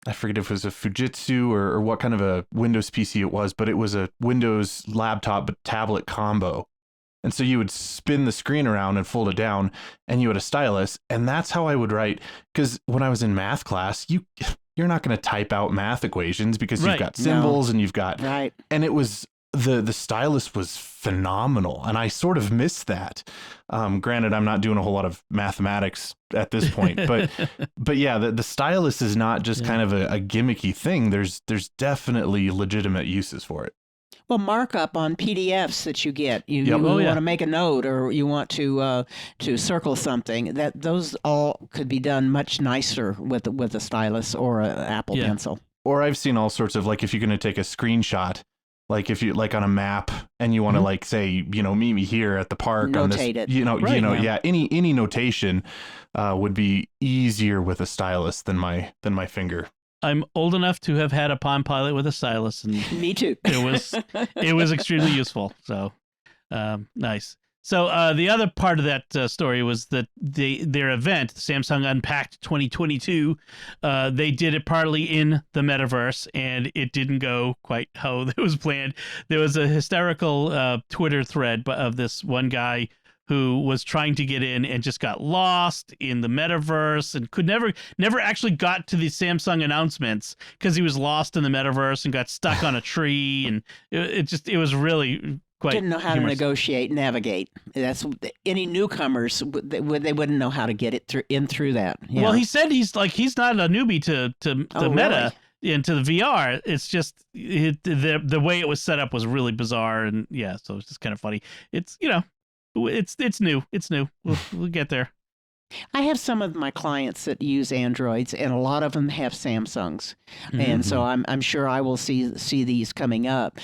I forget if it was a Fujitsu or what kind of a Windows PC it was, but it was a Windows laptop but tablet combo. And so you would spin the screen around and fold it down, and you had a stylus, and that's how I would write. Because when I was in math class, you're not going to type out math equations because you've got symbols and you've got and it was the stylus was phenomenal, and I sort of missed that. Granted, I'm not doing a whole lot of mathematics at this point, but yeah, the stylus is not just kind of a gimmicky thing. There's definitely legitimate uses for it. Well, markup on PDFs that you get, you want to make a note or you want to circle something, those all could be done much nicer with a stylus or an Apple Pencil. Or I've seen all sorts of, like, if you're going to take a screenshot, like if you like on a map and you want to like say, meet me here at the park Notate on this, it. any notation would be easier with a stylus than my finger. I'm old enough to have had a Palm Pilot with a stylus, and me too. It was extremely useful. So nice. So the other part of that story was that their event, Samsung Unpacked 2022, they did it partly in the metaverse, and it didn't go quite how it was planned. There was a hysterical Twitter thread of this one guy who was trying to get in and just got lost in the metaverse and could never actually got to the Samsung announcements because he was lost in the metaverse and got stuck on a tree, and it was really quite didn't know how humorous. To negotiate, navigate. That's any newcomers they wouldn't know how to get it through that. Well, he said he's not a newbie to Meta. Really? Into the VR. It's just the way it was set up was really bizarre, and so it's just kind of funny. It's it's new. We'll get there. I have some of my clients that use Androids, and a lot of them have Samsungs, and so I'm sure I will see these coming up.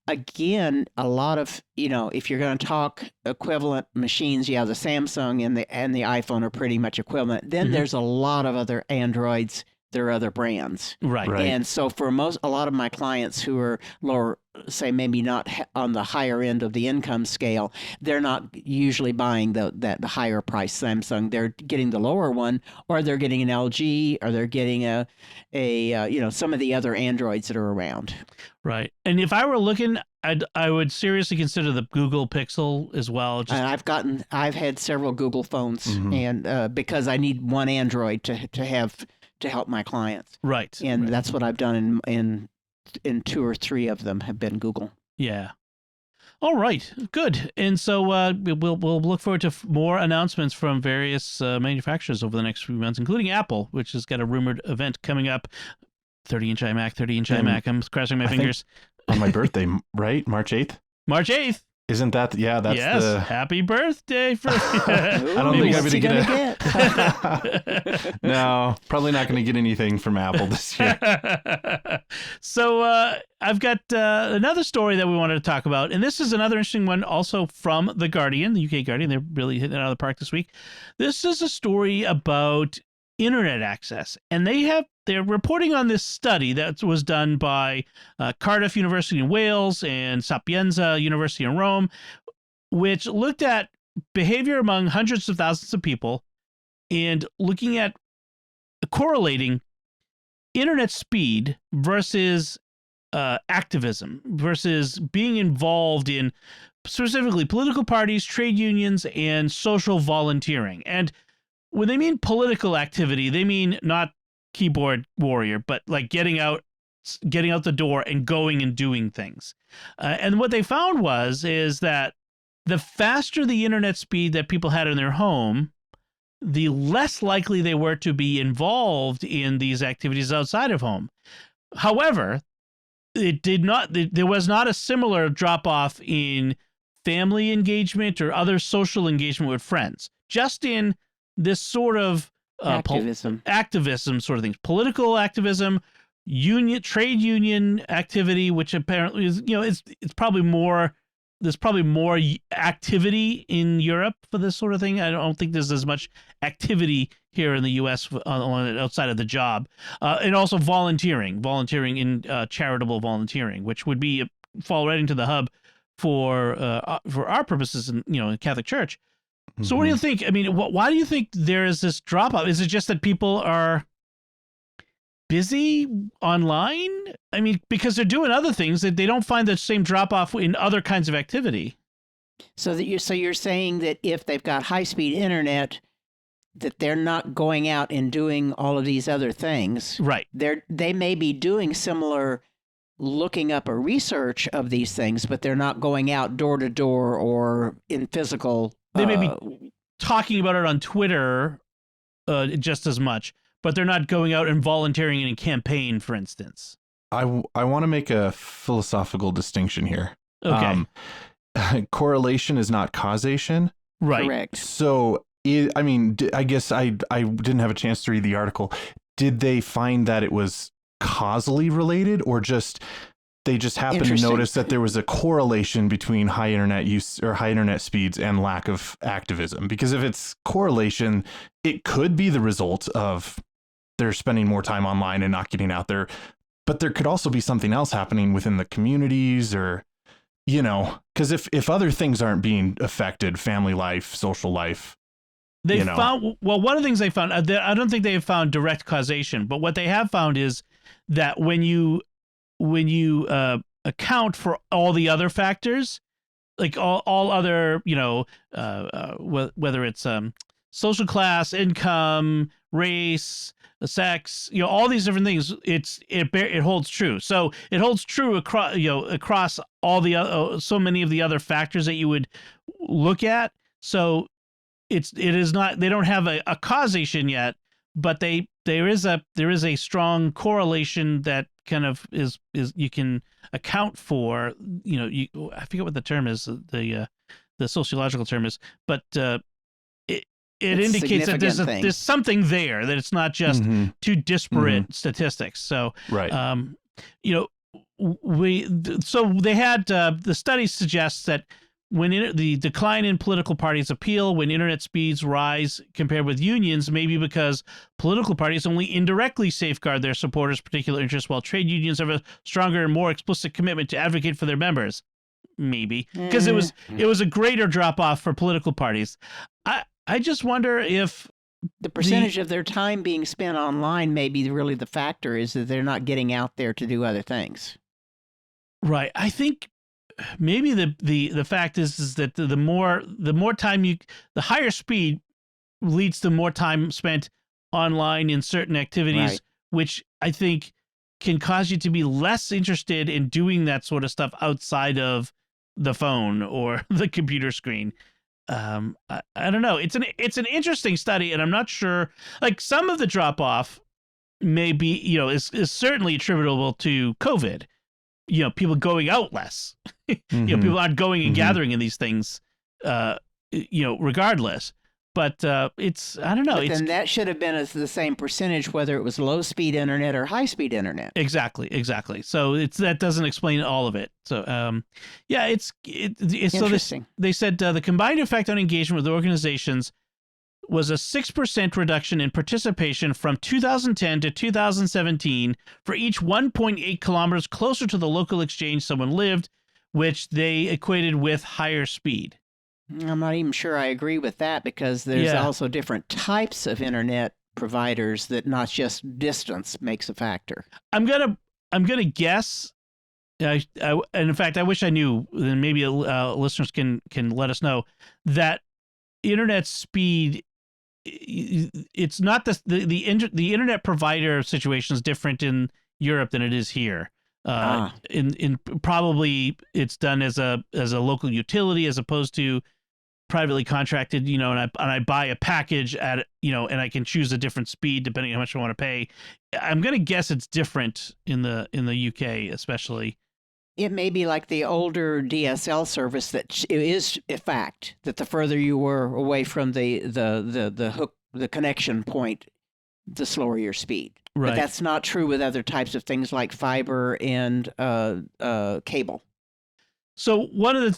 Again, a lot of if you're going to talk equivalent machines, the Samsung and the iPhone are pretty much equivalent. Then there's a lot of other Androids. There are other brands, right? And so for a lot of my clients who are lower, say maybe not on the higher end of the income scale, they're not usually buying the higher price Samsung. They're getting the lower one, or they're getting an LG, or they're getting a some of the other Androids that are around. Right. And if I were looking, I would seriously consider the Google Pixel as well. And I've had several Google phones, and because I need one Android to help my clients. Right. And that's what I've done in and 2 or 3 of them have been Google. Yeah. All right, good. And so we'll look forward to more announcements from various manufacturers over the next few months, including Apple, which has got a rumored event coming up. 30-inch iMac, 30-inch iMac. I'm crossing my fingers. On my birthday, right? March 8th? March 8th. Isn't that, yeah, that's yes, the... happy birthday. For I don't think I'm going to get No, probably not going to get anything from Apple this year. So I've got another story that we wanted to talk about, and this is another interesting one also from The Guardian, the UK Guardian. They're really hitting it out of the park this week. This is a story about internet access, and they're reporting on this study that was done by Cardiff University in Wales and Sapienza University in Rome, which looked at behavior among hundreds of thousands of people and looking at correlating internet speed versus activism versus being involved in specifically political parties, trade unions, and social volunteering. And when they mean political activity, they mean not keyboard warrior, but like getting out the door and going and doing things. And what they found is that the faster the internet speed that people had in their home, the less likely they were to be involved in these activities outside of home. However, there was not a similar drop off in family engagement or other social engagement with friends, just in this sort of activism sort of things, political activism, trade union activity, which apparently is, it's probably more. There's probably more activity in Europe for this sort of thing. I don't think there's as much activity here in the U.S. outside of the job, and also volunteering in charitable volunteering, which would fall right into the hub for our purposes in Catholic Church. So what do you think? I mean, why do you think there is this drop off? Is it just that people are busy online? I mean, because they're doing other things that they don't find the same drop off in other kinds of activity. So you're saying that if they've got high speed internet, that they're not going out and doing all of these other things. Right. They may be doing similar looking up a research of these things, but they're not going out door to door or in physical. They may be talking about it on Twitter just as much, but they're not going out and volunteering in a campaign, for instance. I want to make a philosophical distinction here. Okay. Correlation is not causation. Right. Correct. So, I guess I didn't have a chance to read the article. Did they find that it was causally related, or they just happened to notice that there was a correlation between high internet use or high internet speeds and lack of activism? Because if it's correlation, it could be the result of they're spending more time online and not getting out there. But there could also be something else happening within the communities, or, because if other things aren't being affected, family life, social life. Found, well, one of the things they found, I don't think they have found direct causation, but what they have found is that when you account for all the other factors, like all other, whether it's social class, income, race, sex, all these different things, it holds true. So it holds true across all the so many of the other factors that you would look at. So it is not, they don't have a causation yet, but there is a strong correlation that kind of is you can account for. I forget what the term is, the sociological term is, but it indicates that there's something there, that it's not just two disparate statistics. So right. So they had the study suggests that when the decline in political parties' appeal when internet speeds rise compared with unions, maybe because political parties only indirectly safeguard their supporters' particular interests, while trade unions have a stronger and more explicit commitment to advocate for their members. Maybe because it was a greater drop off for political parties. I just wonder if the percentage of their time being spent online may be really the factor, is that they're not getting out there to do other things. Right. I think maybe the fact is that the more time the higher speed leads to more time spent online in certain activities, right, which I think can cause you to be less interested in doing that sort of stuff outside of the phone or the computer screen. I don't know. It's an interesting study, and I'm not sure. Like, some of the drop off may be, is certainly attributable to COVID. People going out less. People aren't going and gathering in these things. Regardless. But it's, I don't know. But then that should have been the same percentage, whether it was low-speed internet or high-speed internet. Exactly. So that doesn't explain all of it. So, it's interesting. So they said the combined effect on engagement with organizations was a 6% reduction in participation from 2010 to 2017 for each 1.8 kilometers closer to the local exchange someone lived, which they equated with higher speed. I'm not even sure I agree with that, because there's also different types of internet providers that not just distance makes a factor. I'm gonna guess. And in fact, I wish I knew. Then maybe listeners can let us know that internet speed. It's not the internet provider situation is different in Europe than it is here. In probably it's done as a local utility as opposed to privately contracted, and I buy a package at, and I can choose a different speed depending on how much I want to pay. I'm going to guess it's different in the UK, especially. It may be like the older DSL service that it is a fact that the further you were away from the hook, the connection point, the slower your speed. Right. But that's not true with other types of things like fiber and cable. So one of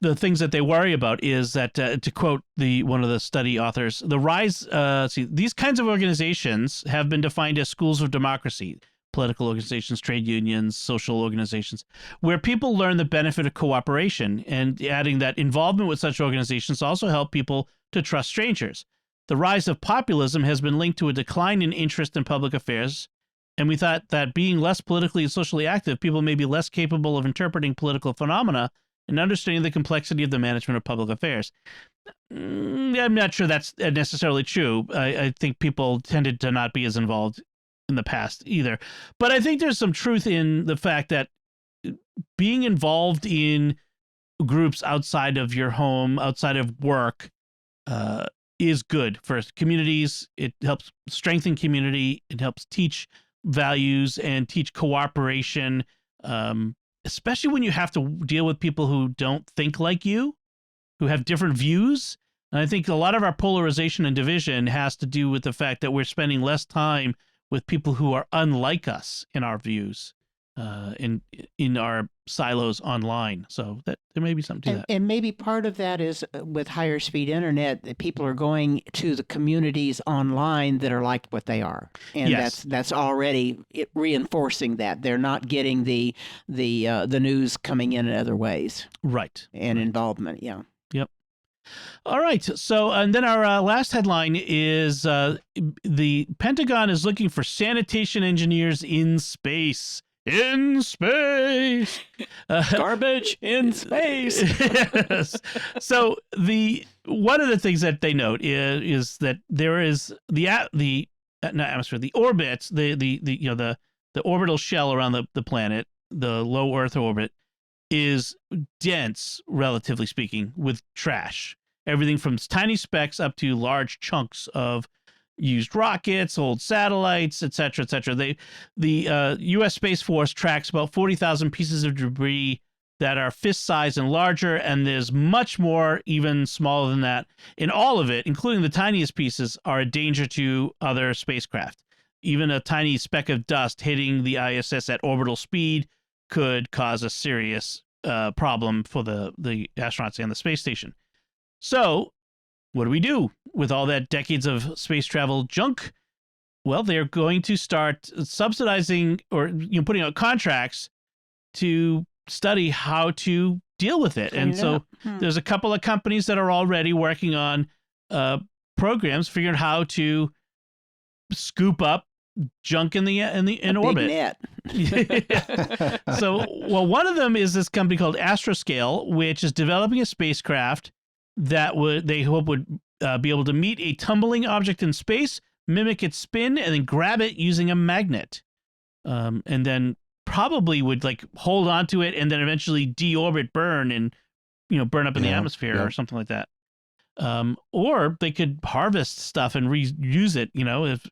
the things that they worry about is that, to quote one of the study authors, the rise. These kinds of organizations have been defined as schools of democracy, political organizations, trade unions, social organizations, where people learn the benefit of cooperation, and adding that involvement with such organizations also help people to trust strangers. The rise of populism has been linked to a decline in interest in public affairs. And we thought that being less politically and socially active, people may be less capable of interpreting political phenomena and understanding the complexity of the management of public affairs. I'm not sure that's necessarily true. I think people tended to not be as involved in the past either. But I think there's some truth in the fact that being involved in groups outside of your home, outside of work, is good for communities. It helps strengthen community. It helps teach values and teach cooperation, especially when you have to deal with people who don't think like you, who have different views. And I think a lot of our polarization and division has to do with the fact that we're spending less time with people who are unlike us in our views, in our silos online. So that there may be something to that. And maybe part of that is with higher speed internet, that people are going to the communities online that are like what they are. And that's already reinforcing that. They're not getting the news coming in other ways. Right. And involvement, yeah. Yep. All right. So, and then our last headline is the Pentagon is looking for sanitation engineers in space. In space. Garbage in space. Yes. So one of the things that they note is that there is the orbit, the orbital shell around the planet, the low Earth orbit, is dense, relatively speaking, with trash. Everything from tiny specks up to large chunks of used rockets, old satellites, et cetera, et cetera. The U.S. Space Force tracks about 40,000 pieces of debris that are fist size and larger, and there's much more, even smaller than that. And all of it, including the tiniest pieces, are a danger to other spacecraft. Even a tiny speck of dust hitting the ISS at orbital speed could cause a serious problem for the astronauts and the space station. So what do we do with all that decades of space travel junk? Well, they're going to start subsidizing or putting out contracts to study how to deal with it. And so there's a couple of companies that are already working on programs figuring out how to scoop up junk in orbit. Big net. So, one of them is this company called Astroscale, which is developing a spacecraft that they hope would be able to meet a tumbling object in space, mimic its spin, and then grab it using a magnet. and then probably would like hold on to it and then eventually deorbit, burn, and burn up in the atmosphere or something like that. Or they could harvest stuff and reuse it. If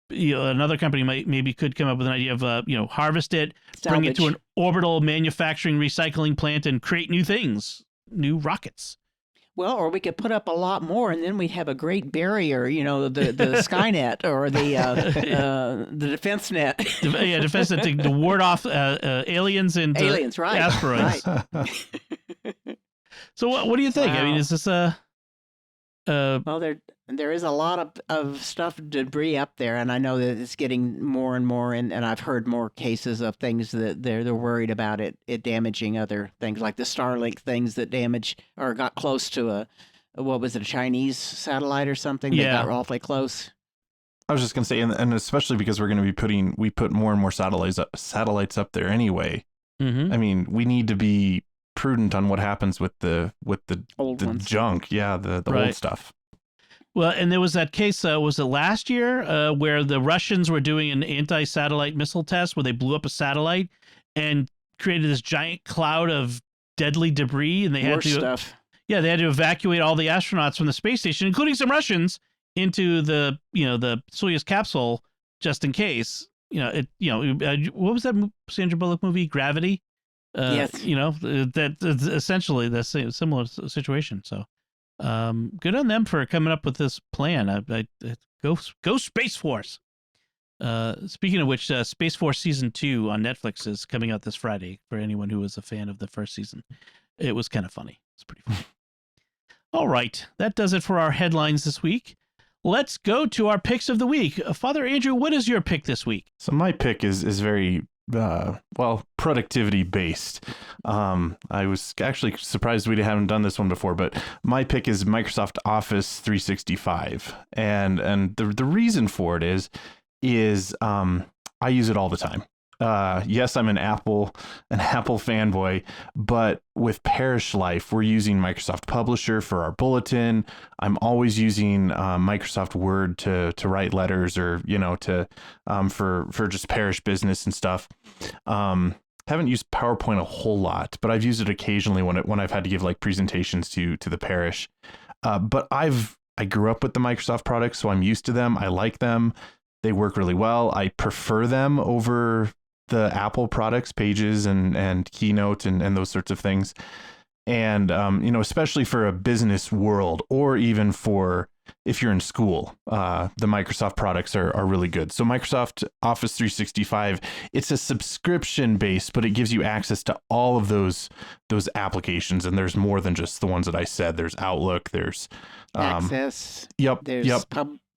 another company maybe could come up with an idea of harvest it, bring it to an orbital manufacturing recycling plant, and create new things, new rockets. Well, or we could put up a lot more, and then we'd have a great barrier, the Skynet or the defense net. Defense net to ward off aliens and right, asteroids. Right. So what do you think? Wow. I mean, is this a... Well, there is a lot of stuff, debris up there, and I know that it's getting more and more, and I've heard more cases of things that they're worried about it damaging other things, like the Starlink things that damaged or got close to a Chinese satellite or something. They got awfully close. I was just gonna say, and especially because we're going to be we put more and more satellites up there anyway. Mm-hmm. I mean, we need to be prudent on what happens with the old ones. Junk, the old stuff. Well, and there was that case, was it last year, where the Russians were doing an anti-satellite missile test where they blew up a satellite and created this giant cloud of deadly debris, and they had to evacuate all the astronauts from the space station, including some Russians, into the the Soyuz capsule just in case. What was that Sandra Bullock movie, Gravity? Yes. That's essentially the same similar situation. So, good on them for coming up with this plan. Go Space Force. Speaking of which, Space Force Season 2 on Netflix is coming out this Friday for anyone who was a fan of the first season. It was kind of funny. It's pretty funny. All right. That does it for our headlines this week. Let's go to our picks of the week. Father Andrew, what is your pick this week? So my pick is very productivity based. I was actually surprised we haven't done this one before, but my pick is Microsoft Office 365, and the reason for it is I use it all the time. Yes, I'm an Apple fanboy, but with Parish Life, we're using Microsoft Publisher for our bulletin. I'm always using Microsoft Word to write letters, or for just parish business and stuff. Haven't used PowerPoint a whole lot, but I've used it occasionally when I've had to give like presentations to the parish. But I grew up with the Microsoft products, so I'm used to them. I like them. They work really well. I prefer them over the Apple products, Pages and Keynote and those sorts of things. And, especially for a business world, or even for if you're in school, the Microsoft products are really good. So Microsoft Office 365, it's a subscription base, but it gives you access to all of those applications. And there's more than just the ones that I said. There's Outlook, there's Access. Yep. There's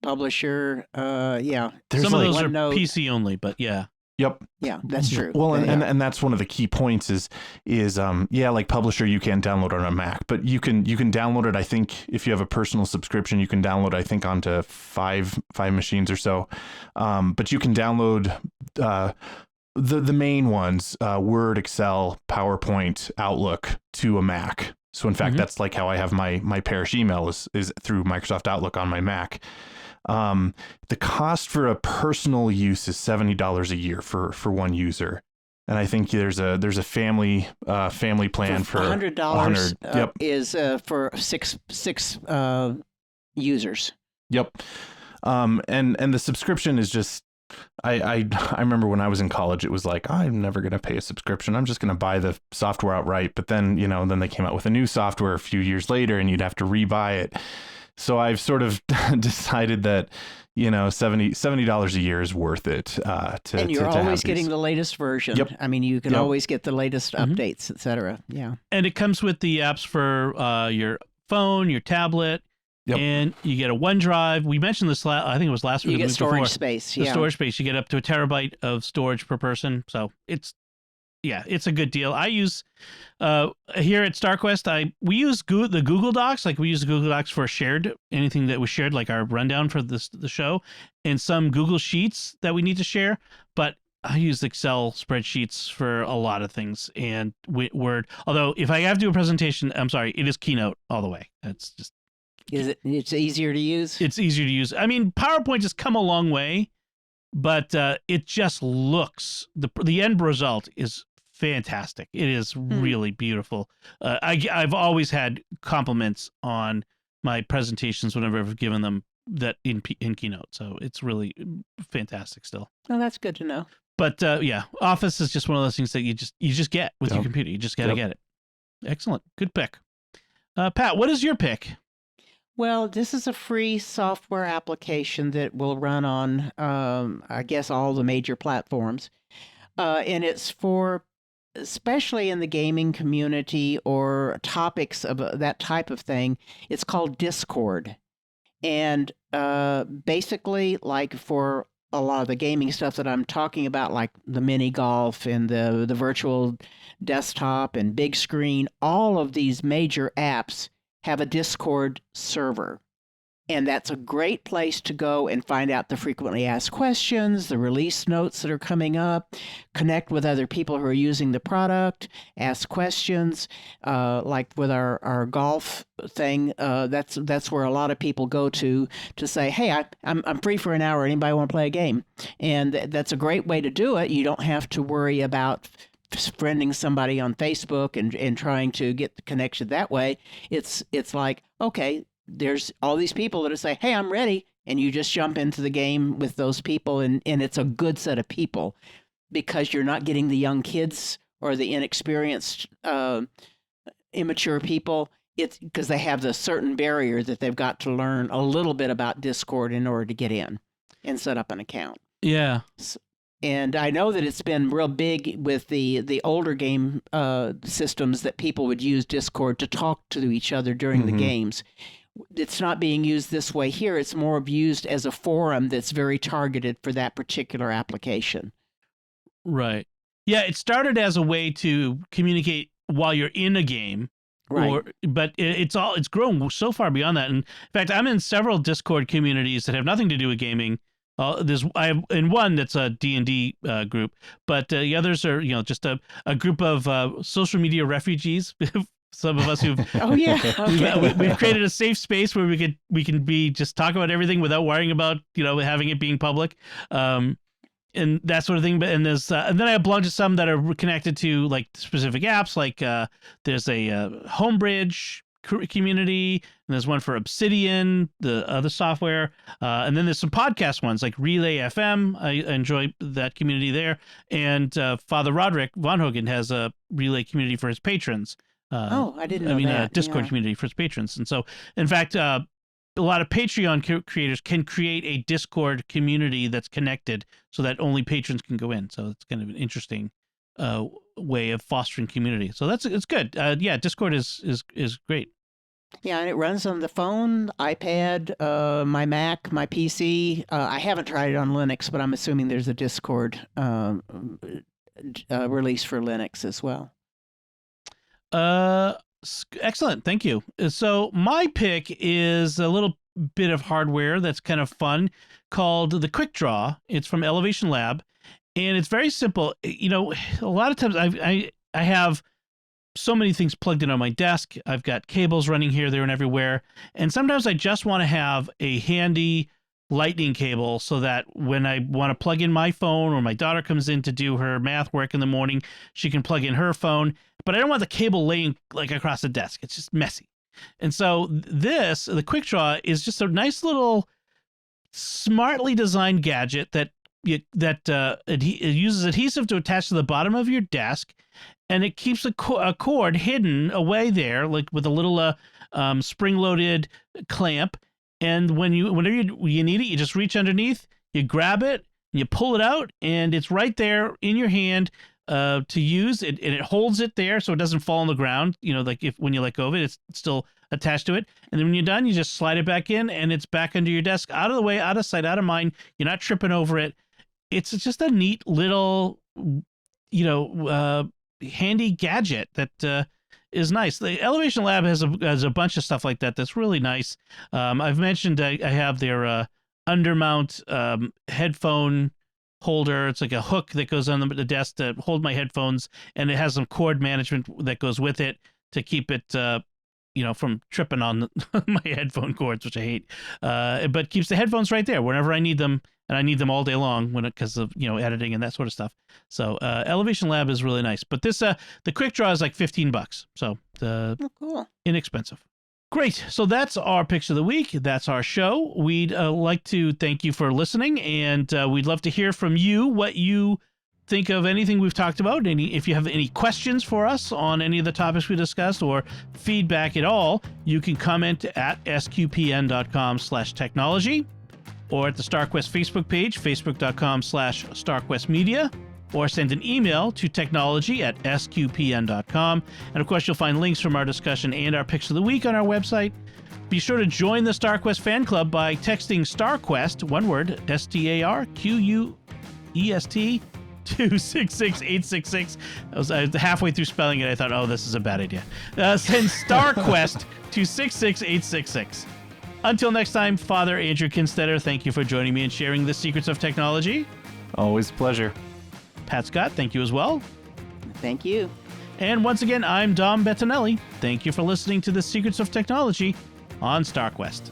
Publisher. There's some of those are PC only, but yeah. Yep. Yeah, that's true. Well, and that's one of the key points is like Publisher, you can't download on a Mac, but you can download it. I think if you have a personal subscription, you can download, I think, onto five machines or so. But you can download the main ones, Word, Excel, PowerPoint, Outlook, to a Mac. So in fact, that's like how I have my parish email is through Microsoft Outlook on my Mac. The cost for a personal use is $70 a year for one user, and I think there's a family plan for $100. Is for six users. Yep. And the subscription is just. I remember when I was in college, it was like, I'm never going to pay a subscription. I'm just going to buy the software outright. But then, then they came out with a new software a few years later and you'd have to rebuy it. So I've sort of decided that, $70 a year is worth it. And you're always getting the latest version. Yep. I mean, you can always get the latest updates, etc. Yeah. And it comes with the apps for your phone, your tablet. Yep. And you get a OneDrive. We mentioned this, I think it was last week. You get storage space. The storage space. You get up to a terabyte of storage per person. So it's a good deal. I use, here at StarQuest, we use the Google Docs. Like we use the Google Docs for anything that was shared, like our rundown for the show, and some Google Sheets that we need to share. But I use Excel spreadsheets for a lot of things, and Word. Although if I have to do a presentation, I'm sorry, it is Keynote all the way. That's just. It's easier to use? It's easier to use. I mean, PowerPoint has come a long way, but it just looks, the end result is fantastic. It is really beautiful. I've always had compliments on my presentations whenever I've given them that in Keynote, so it's really fantastic still. Oh, that's good to know. But yeah, Office is just one of those things that you just get with your computer. You just got to get it. Excellent. Good pick. Pat, what is your pick? Well, this is a free software application that will run on, I guess, all the major platforms. And it's for, especially in the gaming community or topics of that type of thing, it's called Discord. And basically, like for a lot of the gaming stuff that I'm talking about, like the mini golf and the virtual desktop and big screen, all of these major apps have a Discord server. And that's a great place to go and find out the frequently asked questions, the release notes that are coming up, connect with other people who are using the product, ask questions. Like with our golf thing, that's where a lot of people go to say, hey, I'm free for an hour. Anybody want to play a game? And that's a great way to do it. You don't have to worry about friending somebody on Facebook and trying to get the connection that way. It's like, okay, there's all these people that say, hey, I'm ready. And you just jump into the game with those people. And it's a good set of people because you're not getting the young kids or the inexperienced, immature people. It's because they have the certain barrier that they've got to learn a little bit about Discord in order to get in and set up an account. Yeah. And I know that it's been real big with the older game systems that people would use Discord to talk to each other during the games. It's not being used this way here. It's more used as a forum that's very targeted for that particular application. Right. Yeah, it started as a way to communicate while you're in a game. Right. But it's grown so far beyond that. And in fact, I'm in several Discord communities that have nothing to do with gaming. I have in one that's a D&D group, but the others are just a group of social media refugees. Some of us who've we've created a safe space where we can be just talk about everything without worrying about having it being public, and that sort of thing. But and then I belong to some that are connected to like specific apps. Like there's a Homebridge community, and there's one for Obsidian, the other software, and then there's some podcast ones like Relay FM. I enjoy that community there, and Father Roderick Von Hogen has a Relay community for his patrons. I didn't know that. A Discord community for its patrons. And so, in fact, a lot of Patreon creators can create a Discord community that's connected so that only patrons can go in. So it's kind of an interesting way of fostering community. So it's good. Yeah, Discord is great. Yeah, and it runs on the phone, iPad, my Mac, my PC. I haven't tried it on Linux, but I'm assuming there's a Discord release for Linux as well. Excellent. Thank you. So my pick is a little bit of hardware that's kind of fun called the Quick Draw. It's from Elevation Lab, and it's very simple. A lot of times I have so many things plugged in on my desk. I've got cables running here, there, and everywhere. And sometimes I just want to have a handy lightning cable so that when I want to plug in my phone or my daughter comes in to do her math work in the morning, she can plug in her phone. But I don't want the cable laying like across the desk. It's just messy. And so the Quick Draw is just a nice little smartly designed gadget that it uses adhesive to attach to the bottom of your desk, and it keeps a cord hidden away there, like with a little spring-loaded clamp. And whenever you need it, you just reach underneath, you grab it, you pull it out, and it's right there in your hand to use. And it holds it there so it doesn't fall on the ground. Like when you let go of it, it's still attached to it. And then when you're done, you just slide it back in, and it's back under your desk, out of the way, out of sight, out of mind. You're not tripping over it. It's just a neat little, handy gadget that is nice. The Elevation Lab has a bunch of stuff like that that's really nice. I've mentioned I have their undermount from holder. It's like a hook that goes on the desk to hold my headphones, and it has some cord management that goes with it to keep it from tripping on my headphone cords, which I hate. But keeps the headphones right there whenever I need them. and I need them all day long because of editing and that sort of stuff. So Elevation Lab is really nice, but this the Quick Draw is like $15, so cool, inexpensive. Great. So that's our picks of the week. That's our show. We'd like to thank you for listening, and we'd love to hear from you what you think of anything we've talked about. If you have any questions for us on any of the topics we discussed or feedback at all, you can comment at sqpn.com/technology or at the StarQuest Facebook page, facebook.com/StarQuestMedia, or send an email to technology@sqpn.com. And of course, you'll find links from our discussion and our picks of the week on our website. Be sure to join the StarQuest fan club by texting StarQuest, one word, STARQUEST, to 66866. I was halfway through spelling it. I thought, oh, this is a bad idea. Send StarQuest to 66866. Until next time, Father Andrew Kinstetter, thank you for joining me and sharing the secrets of technology. Always a pleasure. Pat Scott, thank you as well. Thank you. And once again, I'm Dom Bettinelli. Thank you for listening to the Secrets of Technology on StarQuest.